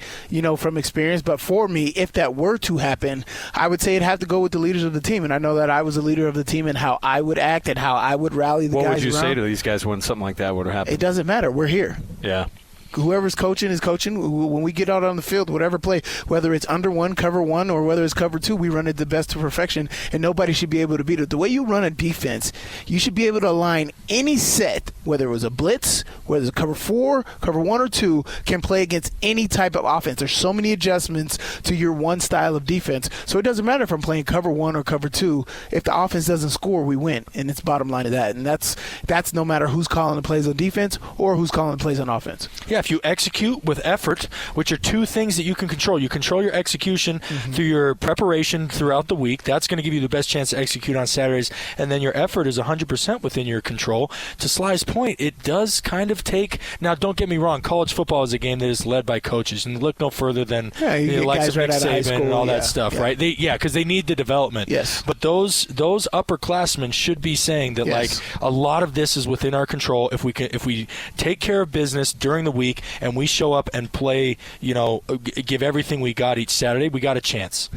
from experience. But for me, if that were to happen, I would say it'd have to go with the leaders of the team. And I know that I was a leader of the team and how I would act and how I would rally the guys around. What would you say to these guys when something like that would have happened? It doesn't matter. We're here. Yeah. Whoever's coaching is coaching. When we get out on the field, whatever play, whether it's under one, cover one, or whether it's cover two, we run it the best to perfection, and nobody should be able to beat it. The way you run a defense, you should be able to align any set, whether it was a blitz, whether it's a cover four, cover one, or two, can play against any type of offense. There's so many adjustments to your one style of defense. So it doesn't matter if I'm playing cover one or cover two. If the offense doesn't score, we win, and it's bottom line of that. And that's no matter who's calling the plays on defense or who's calling the plays on offense. Yeah, if you execute with effort, which are two things that you can control. You control your execution through your preparation throughout the week. That's going to give you the best chance to execute on Saturdays. And then your effort is 100% within your control. To Sly's point, it does kind of take – now, don't get me wrong. College football is a game that is led by coaches. And look no further than the likes of Nick Saban and all that stuff, right? Because they need the development. Yes. But those upperclassmen should be saying that, like, a lot of this is within our control. If we take care of business during the week and we show up and play, give everything we got each Saturday, we got a chance.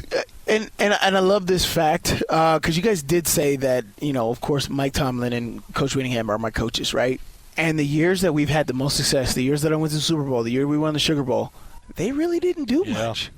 And I love this fact because you guys did say that, of course, Mike Tomlin and Coach Whittingham are my coaches, right? And the years that we've had the most success, the years that I went to the Super Bowl, the year we won the Sugar Bowl, they really didn't do much.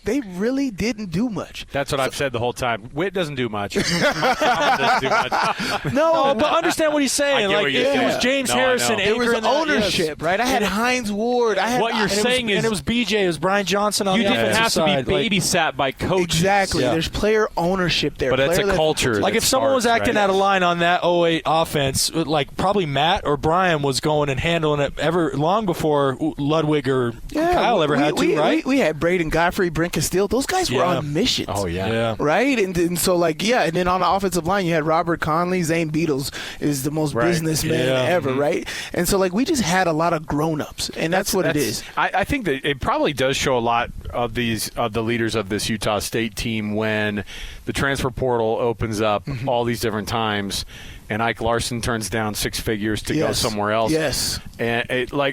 They really didn't do much. That's what I've said the whole time. Whit doesn't do much. doesn't do much. No, but understand what he's saying. Like, it was James Harrison. There was ownership, right? I had Hines Ward. What you're saying is, and it was BJ. It was Brian Johnson on you the didn't have side. to be babysat by coaches. Exactly. There's player ownership there. But it's a culture. Like if someone was acting out of line on that 08 offense, like probably Matt or Brian was going and handling it long before Ludwig or Kyle ever had to, right? We had Braden Godfrey, Brent Castile. Those guys were on missions. Oh, yeah. Right? And so, and then on the offensive line, you had Robert Conley. Zane Beatles is the most businessman ever, right? And so, we just had a lot of grown-ups, and that's what it is. I think that it probably does show a lot of the leaders of this Utah State team when the transfer portal opens up all these different times. And Ike Larson turns down six figures to go somewhere else. Yes. And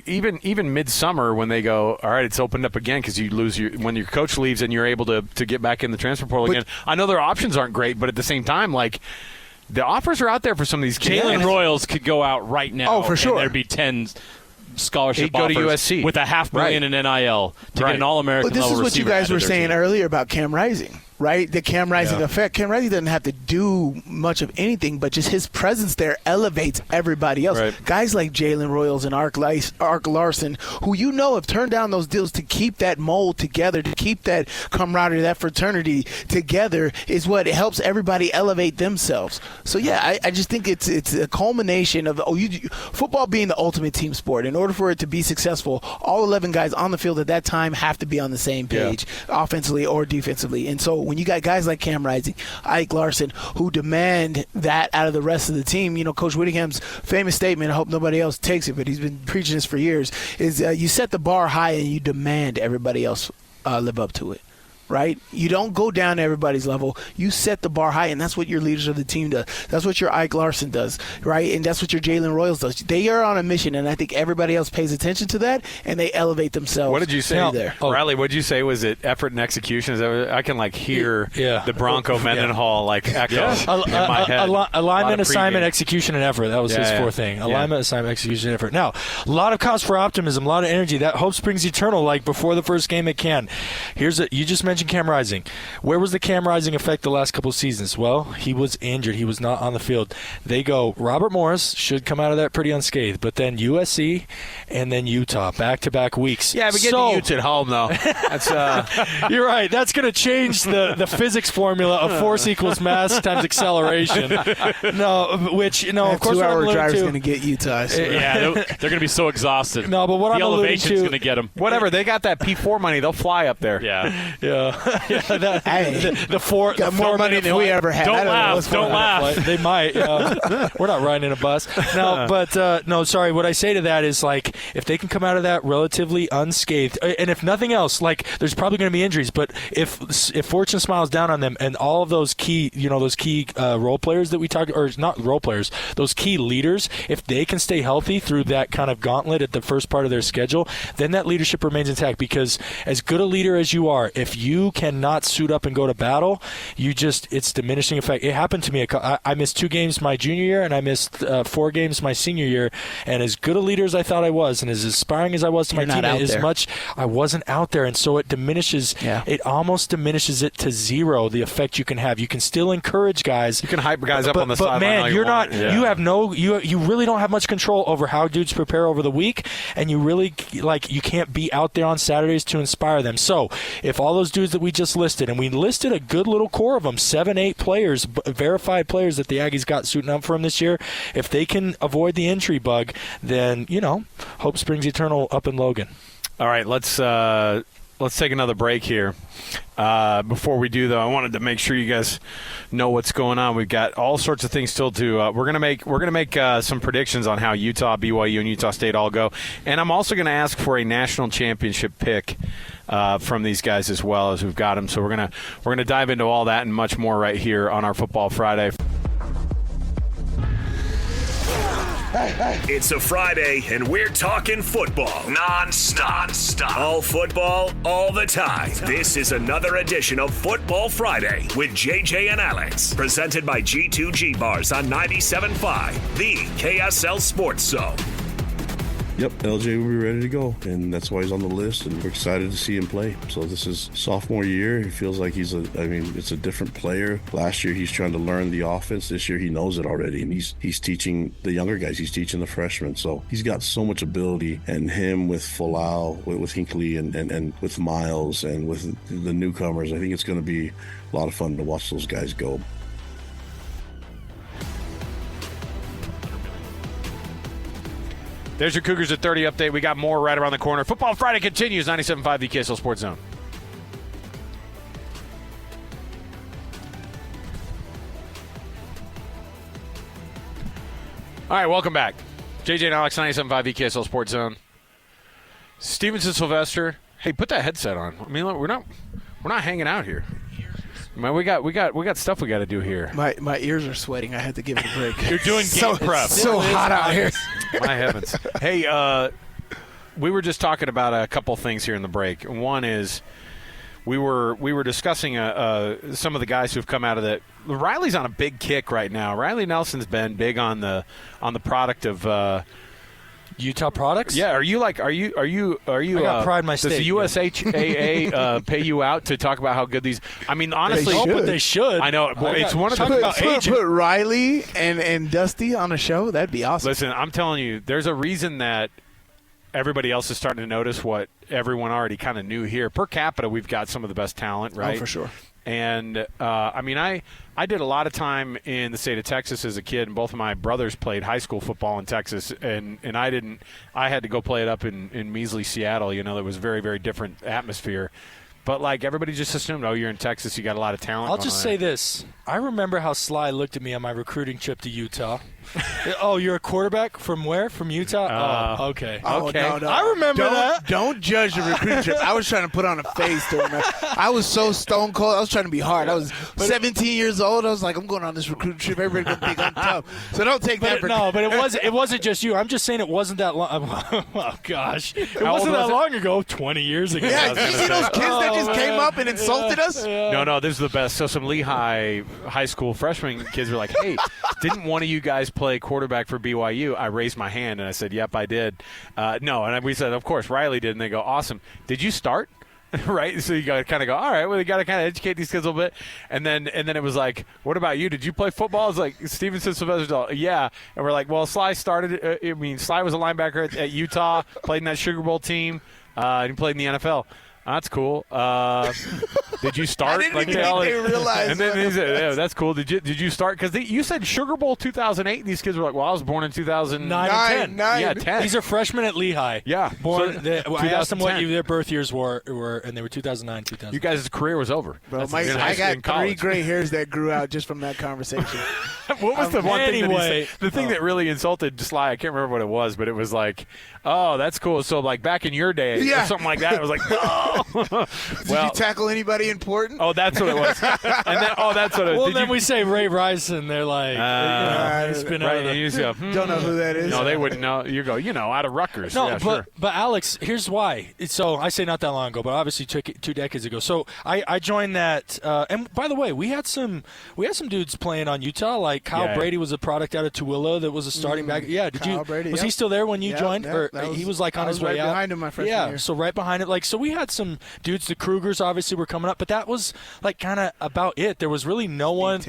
even midsummer when they go, all right, it's opened up again because you lose when your coach leaves and you're able to get back in the transfer portal again. I know their options aren't great, but at the same time, the offers are out there for some of these kids. Jalen Royals could go out right now. Oh, for sure. And there'd be 10 scholarship He'd go offers to USC with $500,000 in NIL to get an All-American level receiver. This is what you guys were saying earlier about Cam Rising. Right? The Cam Rising effect. Cam Rising doesn't have to do much of anything, but just his presence there elevates everybody else. Right. Guys like Jalen Royals and Ark Larson, who have turned down those deals to keep that mold together, to keep that camaraderie, that fraternity together, is what helps everybody elevate themselves. So, I just think it's a culmination of football being the ultimate team sport. In order for it to be successful, all 11 guys on the field at that time have to be on the same page, offensively or defensively. And so when you got guys like Cam Rising, Ike Larson, who demand that out of the rest of the team, Coach Whittingham's famous statement, I hope nobody else takes it, but he's been preaching this for years, is you set the bar high and you demand everybody else live up to it. Right? You don't go down to everybody's level. You set the bar high, and that's what your leaders of the team does. That's what your Ike Larson does, right? And that's what your Jalen Royals does. They are on a mission, and I think everybody else pays attention to that, and they elevate themselves. What did you say there? Riley, what did you say? Was it effort and execution? I can hear the Bronco Mendenhall echo in my head. Alignment, assignment, execution, and effort. That was his fourth thing. Alignment, assignment, execution, and effort. Now, a lot of cause for optimism, a lot of energy. That hope springs eternal, like before the first game at Canton. You just mentioned Cam Rising. Where was the Cam Rising effect the last couple of seasons? Well, he was injured. He was not on the field. They go, Robert Morris should come out of that pretty unscathed, but then USC and then Utah, back-to-back weeks. Yeah, but getting Utes at home, though. That's You're right. That's going to change the physics formula of force equals mass times acceleration. Of course, that 2-hour drive is going to get Utah. They're going to be so exausted. No, but what I'm alluding to, the elevation's going to get them. Whatever, they got that P4 money. They'll fly up there. Got more money than we ever had. Don't laugh. They might. We're not riding in a bus. No, but no. Sorry. What I say to that is if they can come out of that relatively unscathed, and if nothing else, there's probably going to be injuries. But if fortune smiles down on them, and all of those key, role players that we talked, or not role players, those key leaders, if they can stay healthy through that kind of gauntlet at the first part of their schedule, then that leadership remains intact. Because as good a leader as you are, if you cannot suit up and go to battle, it's diminishing effect. It happened to me. I missed 2 games my junior year, and I missed 4 games my senior year. And as good a leader as I thought I was, and as aspiring as I was to my team, I wasn't out there, and so it diminishes. Yeah. It almost diminishes it to zero. The effect you can have. You can still encourage guys. You can hype guys up on the sideline. But man, you're not. Yeah. You have no. You really don't have much control over how dudes prepare over the week, and you really you can't be out there on Saturdays to inspire them. So if all those dudes dudes that we just listed, and we listed a good little core of them, 7, 8 players, verified players that the Aggies got suiting up for them this year. If they can avoid the injury bug, then, hope springs eternal up in Logan. All right, let's take another break here. Before we do, though, I wanted to make sure you guys know what's going on. We've got all sorts of things still to. We're gonna make some predictions on how Utah, BYU, and Utah State all go, and I'm also gonna ask for a national championship pick from these guys as well, as we've got them. So we're gonna dive into all that and much more right here on our Football Friday. It's a Friday, and we're talking football non-stop. All football, all the time. This is another edition of Football Friday with JJ and Alex, presented by G2G Bars on 97.5, the KSL Sports Zone. Yep, LJ will be ready to go, and that's why he's on the list, and we're excited to see him play. So this is sophomore year. He feels like it's a different player. Last year, he's trying to learn the offense. This year, he knows it already, and he's teaching the younger guys. He's teaching the freshmen. So he's got so much ability, and him with Folau, with Hinckley, and with Miles, and with the newcomers, I think it's going to be a lot of fun to watch those guys go. There's your Cougars at 30 update. We got more right around the corner. Football Friday continues, 97.5 the KSL Sports Zone. All right, welcome back. JJ and Alex, 97.5 the KSL Sports Zone. Stevenson, Sylvester. Hey, put that headset on. I mean, look, we're not hanging out here. Man, we got stuff we got to do here. My ears are sweating. I had to give it a break. You're doing game prep. So hot out here. My heavens. Hey, we were just talking about a couple things here in the break. One is we were discussing some of the guys who've come out of that. Riley's on a big kick right now. Riley Nelson's been big on the product of Utah products? Yeah, are you? I got pride in my state. Does the USHAA pay you out to talk about how good these? I mean, honestly, they should. I know. It's one of the put Riley and Dusty on a show. That'd be awesome. Listen, I'm telling you, there's a reason that everybody else is starting to notice what everyone already kind of knew here. Per capita, we've got some of the best talent, right? Oh, for sure. And, I mean, I did a lot of time in the state of Texas as a kid, and both of my brothers played high school football in Texas, and I had to go play it up in measly Seattle. You know, it was a very, very different atmosphere. But, like, everybody just assumed, oh, you're in Texas, you got a lot of talent. I'll just say this. I remember how Sly looked at me on my recruiting trip to Utah. Oh, you're a quarterback? From where? From Utah? Okay. Oh, okay. No. I remember that. Don't judge the recruiting trip. I was trying to put on a face during that. I was so stone cold. I was trying to be hard. I was 17 years old. I was like, I'm going on this recruiting trip. Everybody's going to think I'm tough. So don't take that for No, but it wasn't just you. I'm just saying it wasn't that long. Oh, gosh. It wasn't that long ago. 20 years ago. Yeah, did you see those kids that just came up and insulted us? No, this is the best. So some Lehigh high school freshman kids were like, hey, didn't one of you guys play quarterback for BYU? I raised my hand and I said, yep, I did. No, and we said, of course, Riley did. And they go, awesome. Did you start? Right? So you got to kind of go, all right, well, you got to kind of educate these kids a little bit. And then it was like, what about you? Did you play football? I was like, Stevenson, Sylvester, yeah. And we're like, well, Sly started, Sly was a linebacker at Utah, played in that Sugar Bowl team, and he played in the NFL. That's cool. Did you start? I didn't even think they realized. And then he said, yeah, that's cool. Did you start? Because you said Sugar Bowl 2008, and these kids were like, well, I was born in 2009 and 10. Yeah, 10. These are freshmen at Lehigh. Yeah. I asked them what their birth years were, and they were 2009, 2000. You guys' career was over. Bro, I got 3 gray hairs that grew out just from that conversation. What was the one thing that he said? The thing that really insulted Sly, I can't remember what it was, but it was like, oh, that's cool. So, like, back in your day or something like that, it was like, oh. Did you tackle anybody important? Oh, that's what it was. And then, that's what it was. Well, then we say Ray Rice, and they're like, he's been out of the... Don't know who that is. No, they wouldn't know. You go, out of Rutgers. No, yeah, but Alex, here's why. So I say not that long ago, but obviously 2 decades ago. So I joined that. And by the way, we had some dudes playing on Utah. Like Kyle Brady was a product out of Tooele that was a starting back. Yeah, was he still there when you joined? Or he was like on his way out? Behind him my freshman year. So right behind it. Like, so we had some dudes. The Krugers obviously were coming up, but that was like kind of about it. There was really no one.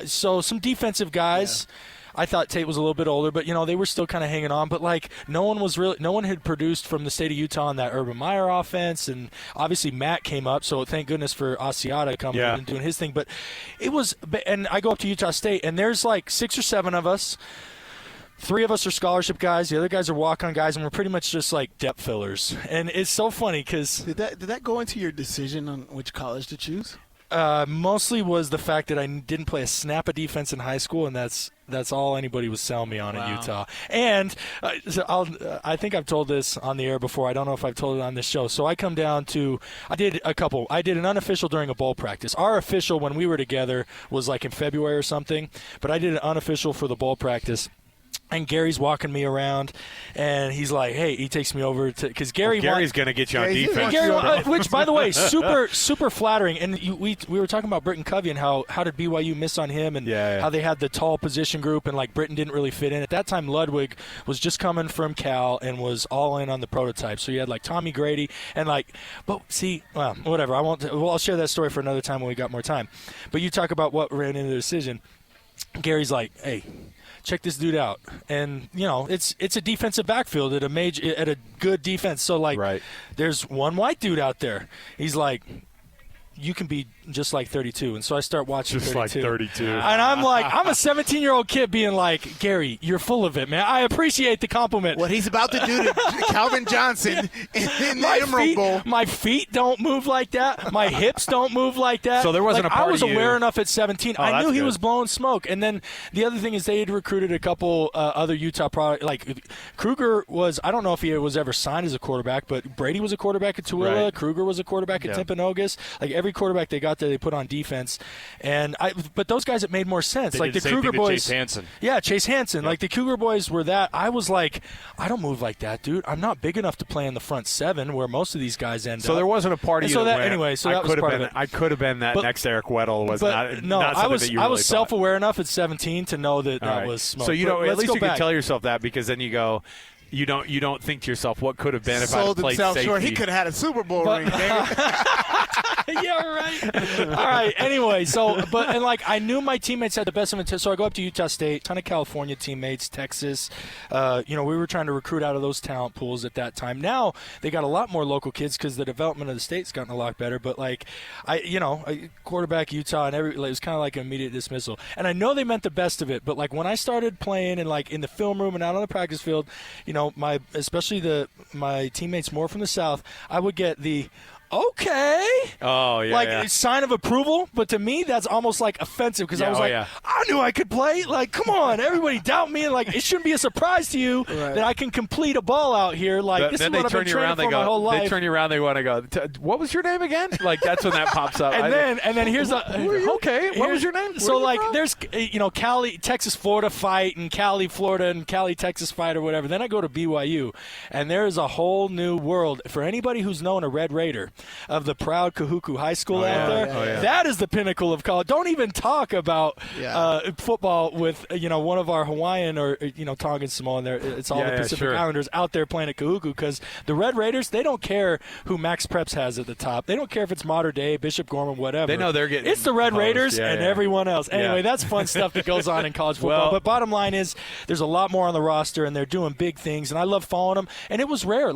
So some defensive guys. I thought Tate was a little bit older, but they were still kind of hanging on. But like no one had produced from the state of Utah on that Urban Meyer offense, and obviously Matt came up. So thank goodness for Asiata coming and doing his thing. But it was, and I go up to Utah State, and there's like 6 or 7 of us. 3 of us are scholarship guys. The other guys are walk-on guys, and we're pretty much just like depth fillers. And it's so funny because did that go into your decision on which college to choose? Mostly was the fact that I didn't play a snap of defense in high school, and that's all anybody was selling me on at Utah. And I think I've told this on the air before. I don't know if I've told it on this show. So I come down to I did an unofficial during a bowl practice. Our official when we were together was like in February or something, but I did an unofficial for the bowl practice. And Gary's walking me around, and he's like, "Hey," he takes me over to because Gary's going to get you on defense. Which, by the way, super flattering. And we were talking about Brant Kuithe and how did BYU miss on him, and how they had the tall position group, and like Britton didn't really fit in. At that time, Ludwig was just coming from Cal and was all in on the prototype. So you had like Tommy Grady and whatever. I'll share that story for another time when we got more time. But you talk about what ran into the decision. Gary's like, "Hey, check this dude out," and it's a defensive backfield at a good defense. So there's one white dude out there. He's like, "You can be just like 32," and so I start watching just 32. Like 32, and I'm like, I'm a 17-year-old kid being like, "Gary, you're full of it, man. I appreciate the compliment." What he's about to do to Calvin Johnson in the Emerald Bowl. My feet don't move like that. My hips don't move like that. So there wasn't a part I was of you. aware enough at 17. I knew he was blowing smoke. And then the other thing is they had recruited a couple other Utah product. Like Kruger was, I don't know if he was ever signed as a quarterback, but Brady was a quarterback at Tooele. Right. Kruger was a quarterback at Timpanogos. Like every quarterback they got there, they put on defense. But those guys, it made more sense. They like did the Kruger boys. Chase Hansen. Yeah, Chase Hansen. Yep. Like the Cougar boys were that. I was like, I don't move like that, dude. I'm not big enough to play in the front 7 where most of these guys end up. So there wasn't a part of you that anyway. So that was part of it. I could have been that next Eric Weddle. I was self-aware enough at 17 to know that was smoke. So at least you can tell yourself that, because then you go. You don't think to yourself, what could have been if I had played safety? Short. He could have had a Super Bowl ring. Yeah, right. All right. Anyway, I knew my teammates had the best of it. So I go up to Utah State, ton of California teammates, Texas. We were trying to recruit out of those talent pools at that time. Now they got a lot more local kids because the development of the state's gotten a lot better. But quarterback Utah and it was kind of like an immediate dismissal. And I know they meant the best of it. But when I started playing and in the film room and out on the practice field, especially my teammates more from the South, I would get the okay. Oh, yeah. A sign of approval, but to me that's almost like offensive because I was I knew I could play. Like, come on, everybody doubt me, and it shouldn't be a surprise to you that I can complete a ball out here. This is what I've been training for my whole life. They turn you around, they want to go, what was your name again? That's when that pops up. and then here's what was your name? There's Cali, Texas, Florida fight, and Cali, Florida, and Cali, Texas fight or whatever. Then I go to BYU, and there is a whole new world for anybody who's known a Red Raider of the proud Kahuku High School out there. That is the pinnacle of college. Don't even talk about football with one of our Hawaiian or Tongan Samoan there. It's all the Pacific Islanders out there playing at Kahuku, because the Red Raiders, they don't care who Max Preps has at the top. They don't care if it's Mater Dei, Bishop Gorman, whatever. They know they're getting it's the Red Raiders and everyone else. Anyway, that's fun stuff that goes on in college football. But bottom line is there's a lot more on the roster, and they're doing big things, and I love following them. And it was rare.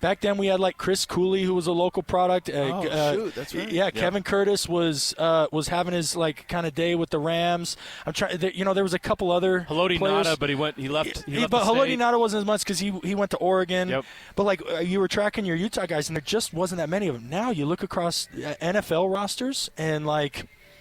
Back then we had Chris Cooley, who was a local product. That's right. Yeah, Kevin Curtis was having his kind of day with the Rams. I'm trying. There was a couple other Haloti players. Nada, but he left. But Haloti Nada wasn't as much because he went to Oregon. Yep. But you were tracking your Utah guys, and there just wasn't that many of them. Now you look across NFL rosters, and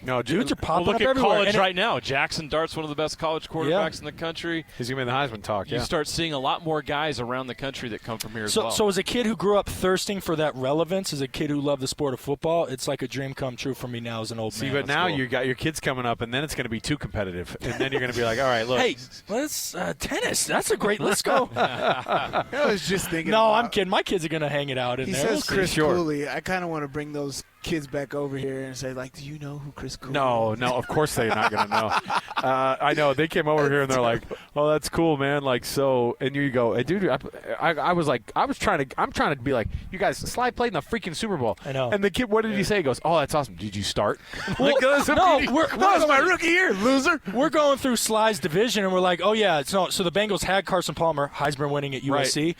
no, dudes are popping look up at everywhere. College right now. Jackson Dart's one of the best college quarterbacks in the country. He's going to be in the Heisman talk. You start seeing a lot more guys around the country that come from here as well. So as a kid who grew up thirsting for that relevance, as a kid who loved the sport of football, it's like a dream come true for me now as an old man. But now you got your kids coming up, and then it's going to be too competitive. And then you're going to be like, all right, look. Hey, let's tennis. That's a great – let's go. I was just thinking I'm kidding. My kids are going to hang it out in there. He says Chris Cooley. I kind of want to bring those kids back over here and say, like, do you know who Chris Cool No, is? of course they're not going to know. I know. They came over here and they're like, oh, that's cool, man. Like, so, and you go, hey, dude, I'm trying to be like, you guys, Sly played in the freaking Super Bowl. I know. And the kid, what did he say? He goes, oh, that's awesome. Did you start? Well, that was my rookie year, loser. We're going through Sly's division, and we're like, oh, yeah. So the Bengals had Carson Palmer, Heisman winning at USC,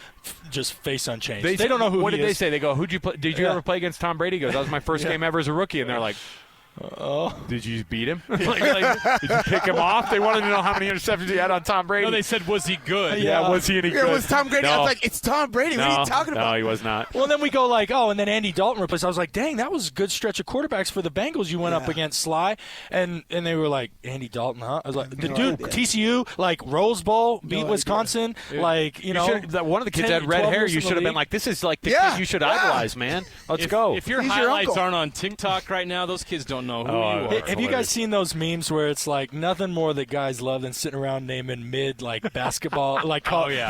just face unchanged. They don't know who What he did they is. say? They go, who'd you play? Did you ever play against Tom Brady? He goes, that was my first game ever as a rookie. And they're like, did you beat him? did you pick him off? They wanted to know how many interceptions he had on Tom Brady. No, they said, was he good? Yeah, was he any good? It was Tom Brady. No. I was like, it's Tom Brady. What are you talking about? No, he was not. Well, then we go like, and then Andy Dalton replaced. I was like, dang, that was a good stretch of quarterbacks for the Bengals. You went up against Sly, and they were like, Andy Dalton, huh? I was like, TCU, like Rose Bowl, beat Wisconsin, like, one of the kids had red hair. You should have been like, this is like the kid you should idolize, man. Let's go. If your highlights aren't on TikTok right now, those kids don't know who you are. Have you guys seen those memes where it's like nothing more that guys love than sitting around naming basketball,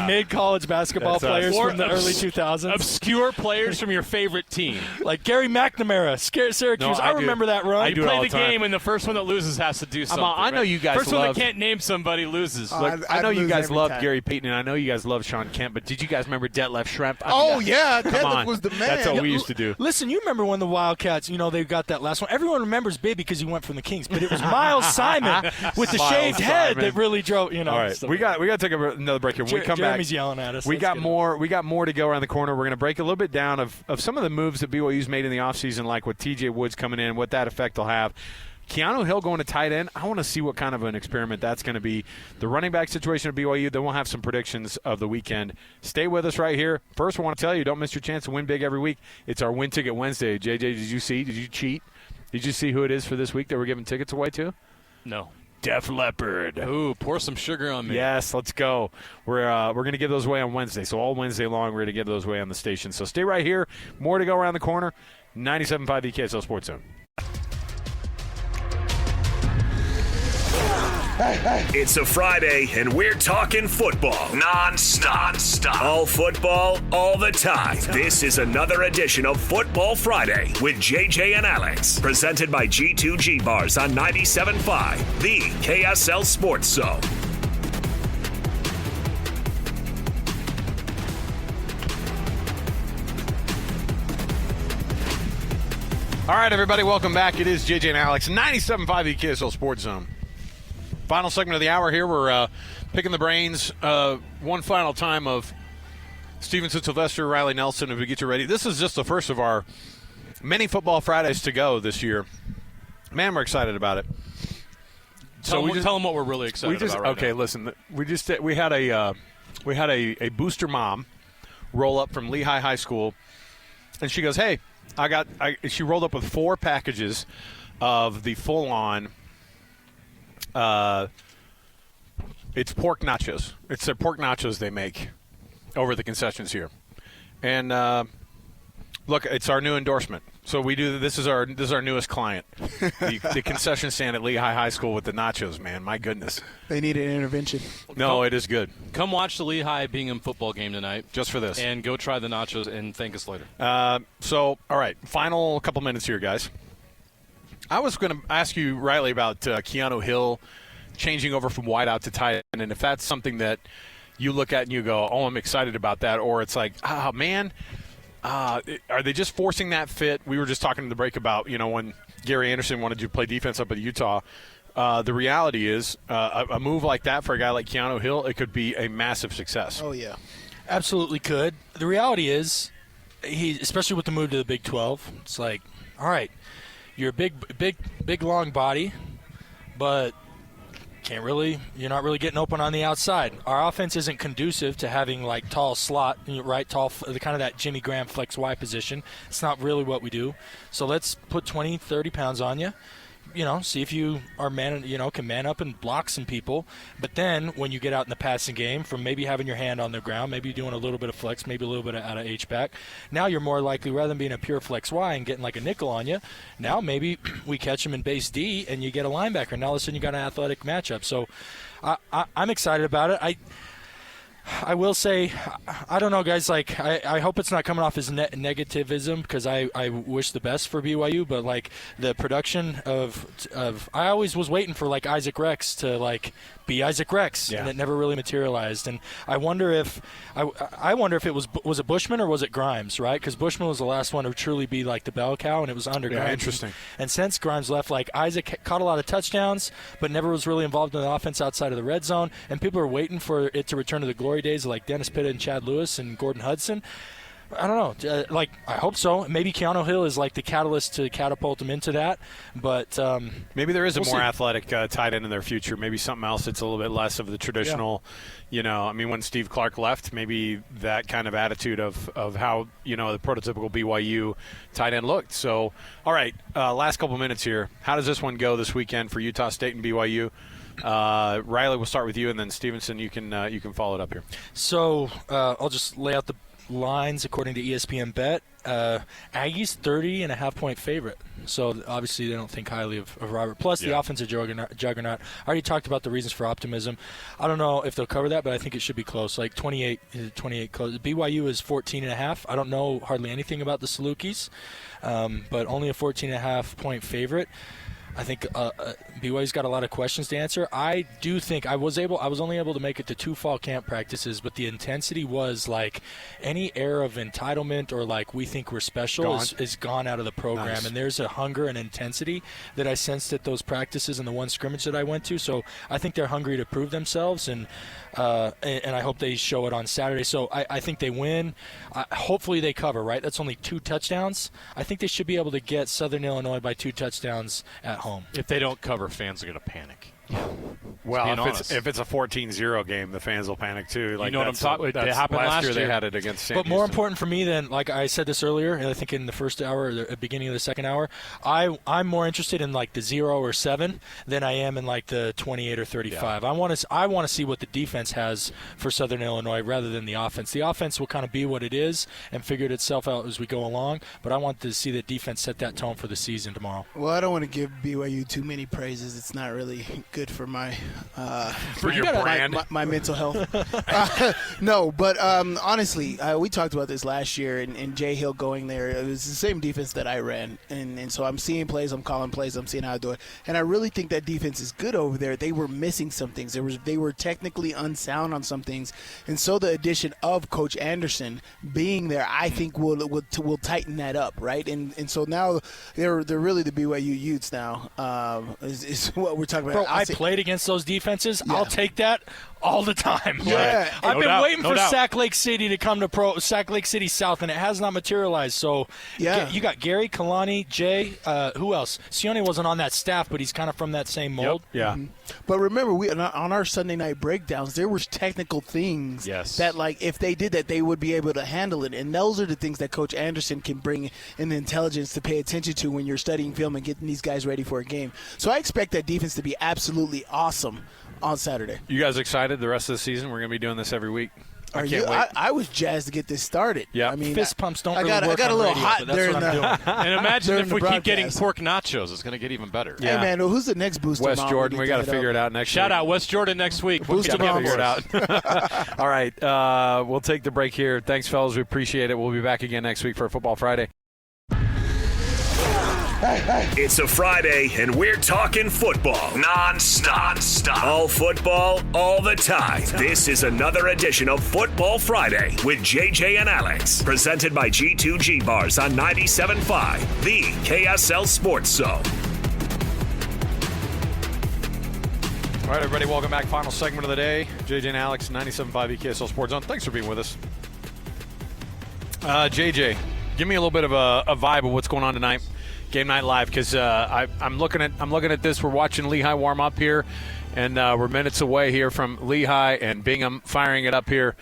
mid college basketball players from the early 2000s? Obscure players from your favorite team, like Gary McNamara, Syracuse. I remember that run. You play the game, and the first one that loses has to do something. I know you guys. First one that can't name somebody loses. I know you guys love Gary Payton, and I know you guys love Sean Kemp. But did you guys remember Detlef Schrempf? Detlef was the man. That's what we used to do. Listen, you remember when the Wildcats, they got that last one. Everyone remembers Big because he went from the Kings, but it was Miles Simon with the shaved head that really drove. All right, we got to take another break here. When we come Jeremy's back, yelling at us. We got more to go around the corner. We're going to break a little bit down of some of the moves that BYU's made in the offseason, like with TJ Woods coming in, what that effect will have. Keanu Hill going to tight end, I want to see what kind of an experiment that's going to be. The running back situation at BYU, then we'll have some predictions of the weekend. Stay with us right here. First, I want to tell you, don't miss your chance to win big every week. It's our Win Ticket Wednesday. JJ, did you cheat? Did you see who it is for this week that we're giving tickets away to? No. Def Leppard. Ooh, pour some sugar on me. Yes, let's go. We're going to give those away on Wednesday. So all Wednesday long, we're going to give those away on the station. So stay right here. More to go around the corner. 97.5 EKSL Sports Zone. It's a Friday, and we're talking football non-stop. All football, all the time. This is another edition of Football Friday with JJ and Alex. Presented by G2G Bars on 97.5, the KSL Sports Zone. All right, everybody, welcome back. It is JJ and Alex, 97.5 EKSL Sports Zone. Final segment of the hour here. We're picking the brains one final time of Stevenson, Sylvester, Riley Nelson as we get you ready. This is just the first of our many Football Fridays to go this year. Man, we're excited about it. Tell them what we're really excited about right now. Listen, we had a booster mom roll up from Lehigh High School, and she goes, "Hey, she rolled up with 4 packages of the full-on." It's pork nachos. It's their pork nachos they make over the concessions here. And look, it's our new endorsement. So we do this is our newest client. The concession stand at Lehigh High School with the nachos, man. My goodness. They need an intervention. No, it is good. Come watch the Lehigh Bingham football game tonight. Just for this. And go try the nachos and thank us later. All right, final couple minutes here, guys. I was going to ask you, Riley, about Keanu Hill changing over from wideout to tight end, and if that's something that you look at and you go, oh, I'm excited about that, or it's like, oh, man, are they just forcing that fit? We were just talking in the break about, when Gary Anderson wanted to play defense up at Utah. The reality is a move like that for a guy like Keanu Hill, it could be a massive success. Oh, yeah. Absolutely could. The reality is, especially with the move to the Big 12, it's like, all right, you're a big, long body, but you're not really getting open on the outside. Our offense isn't conducive to having tall slot, right? Tall, kind of that Jimmy Graham flex Y position. It's not really what we do. So let's put 20, 30 pounds on you. See if you are can man up and block some people. But then when you get out in the passing game, from maybe having your hand on the ground, maybe doing a little bit of flex, maybe a little bit out of H-back, now you're more likely, rather than being a pure flex Y and getting like a nickel on you, now maybe we catch him in base D and you get a linebacker. Now all of a sudden you got an athletic matchup. So I'm excited about it. I will say, I don't know, guys. Like, I hope it's not coming off as negativism because I wish the best for BYU, but like the production of I always was waiting for like Isaac Rex to like be Isaac Rex, and it never really materialized. And I wonder if I wonder if it was it Bushman or was it Grimes, right? Because Bushman was the last one to truly be like the bell cow, and it was under Grimes. Interesting. And since Grimes left, like Isaac caught a lot of touchdowns, but never was really involved in the offense outside of the red zone. And people are waiting for it to return to the glory days like Dennis Pitta and Chad Lewis and Gordon Hudson. I don't know. I hope so. Maybe Keanu Hill is like the catalyst to catapult him into that. But maybe there is a we'll more see. athletic tight end in their future. Maybe something else that's a little bit less of the traditional. Yeah. I mean, when Steve Clark left, maybe that kind of attitude of how the prototypical BYU tight end looked. So, all right, last couple minutes here. How does this one go this weekend for Utah State and BYU? Riley, we'll start with you, and then Stevenson, you can follow it up here. So I'll just lay out the lines according to ESPN Bet. Aggies 30.5-point favorite. So obviously they don't think highly of Robert. Plus the offensive juggernaut. I already talked about the reasons for optimism. I don't know if they'll cover that, but I think it should be close. Like 28 close. BYU is 14.5. I don't know hardly anything about the Salukis, but only a 14.5-point favorite. I think BYU's got a lot of questions to answer. I do think I was only able to make it to 2 fall camp practices, but the intensity was like any air of entitlement or like we think we're special is gone out of the program. Nice. And there's a hunger and intensity that I sensed at those practices and the one scrimmage that I went to. So I think they're hungry to prove themselves, and I hope they show it on Saturday. So I think they win. Hopefully they cover, right? That's only 2 touchdowns. I think they should be able to get Southern Illinois by 2 touchdowns at home. If they don't cover, fans are going to panic. Well, if it's a 14-0 game, the fans will panic too. Like, you know what I'm talking about? It happened last year. They had it against San But more Houston. important for me than, like I said this earlier, and I think in the first hour or the beginning of the second hour, I'm more interested in like the 0 or 7 than I am in like the 28 or 35. Yeah. I want to see what the defense has for Southern Illinois rather than the offense. The offense will kind of be what it is and figure itself out as we go along, but I want to see the defense set that tone for the season tomorrow. Well, I don't want to give BYU too many praises. It's not really good for my for your brand, my mental health. No, but honestly, we talked about this last year, and Jay Hill going there. It was the same defense that I ran, and so I'm seeing plays, I'm calling plays, I'm seeing how I do it, and I really think that defense is good over there. They were missing some things. They were technically unsound on some things, and so the addition of Coach Anderson being there, I think will tighten that up, right? And so now they're really the BYU Utes now. Is what we're talking about. Bro, I played against those defenses. Yeah. I'll take that all the time. Yeah, I've been waiting for Sac Lake City to come to Sac Lake City South, and it has not materialized. So you got Gary, Kalani, Jay, who else? Sione wasn't on that staff, but he's kind of from that same mold. Yep. Yeah. Mm-hmm. But remember, we on our Sunday night breakdowns, there were technical things that, like, if they did that, they would be able to handle it. And those are the things that Coach Anderson can bring in the intelligence to pay attention to when you're studying film and getting these guys ready for a game. So I expect that defense to be absolutely awesome on Saturday. You guys excited the rest of the season? We're going to be doing this every week. Are you? I was jazzed to get this started. Yeah, I mean, fist pumps don't. I got a little radio, hot there. And imagine if we keep getting pork nachos, it's going to get even better. Yeah. Hey man, who's the next booster? West Jordan. We got to figure it out next. Shout out West Jordan next week. Booster we'll figure it out. All right, we'll take the break here. Thanks, fellas. We appreciate it. We'll be back again next week for Football Friday. It's a Friday, and we're talking football non-stop. All football, all the time. This is another edition of Football Friday with JJ and Alex, presented by G2G Bars on 97.5, the KSL Sports Zone. All right, everybody, welcome back. Final segment of the day. JJ and Alex, 97.5 KSL Sports Zone. Thanks for being with us. JJ, give me a little bit of a vibe of what's going on tonight. Game Night Live, because I'm looking at this. We're watching Lehigh warm up here, and we're minutes away here from Lehigh and Bingham firing it up here.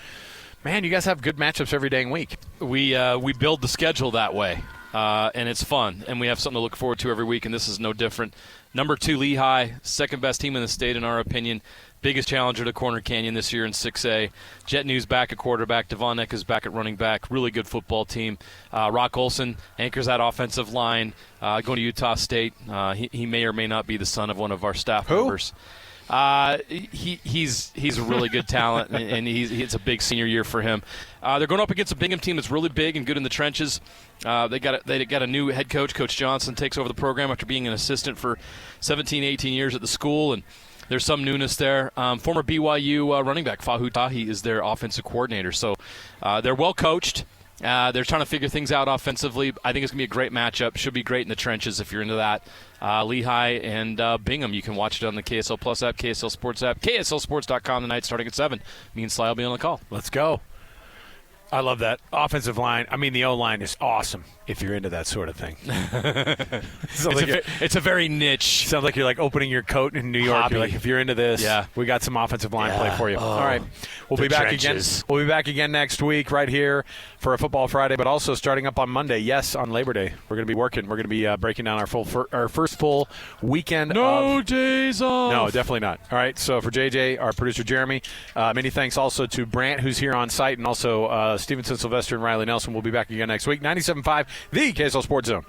Man, you guys have good matchups every dang week. We build the schedule that way, and it's fun, and we have something to look forward to every week, and this is no different. Number 2 Lehigh, second best team in the state in our opinion. Biggest challenger to Corner Canyon this year in 6A. Jet News back at quarterback. Devon Eck is back at running back. Really good football team. Rock Olson anchors that offensive line. Going to Utah State. He may or may not be the son of one of our staff members. He's a really good talent, and it's a big senior year for him. They're going up against a Bingham team that's really big and good in the trenches. They got a new head coach. Coach Johnson takes over the program after being an assistant for 17, 18 years at the school, and there's some newness there. Former BYU running back Fahu Tahi is their offensive coordinator, so they're well coached. They're trying to figure things out offensively. I think it's going to be a great matchup. Should be great in the trenches if you're into that. Lehigh and Bingham, you can watch it on the KSL Plus app, KSL Sports app, KSLSports.com tonight starting at 7. Me and Sly will be on the call. Let's go. I love that. Offensive line. I mean, the O-line is awesome if you're into that sort of thing. It's a very niche. Sounds like you're like opening your coat in New York. Hobby. You're like, if you're into this, we got some offensive line play for you. All right. We'll be back again. We'll be back again next week right here for a Football Friday, but also starting up on Monday. Yes, on Labor Day. We're going to be working. We're going to be breaking down our first full weekend. No days off. No, definitely not. All right. So for JJ, our producer Jeremy, many thanks also to Brant, who's here on site, and also Stevenson, Sylvester, and Riley Nelson. We'll be back again next week. 97.5, the KSL Sports Zone.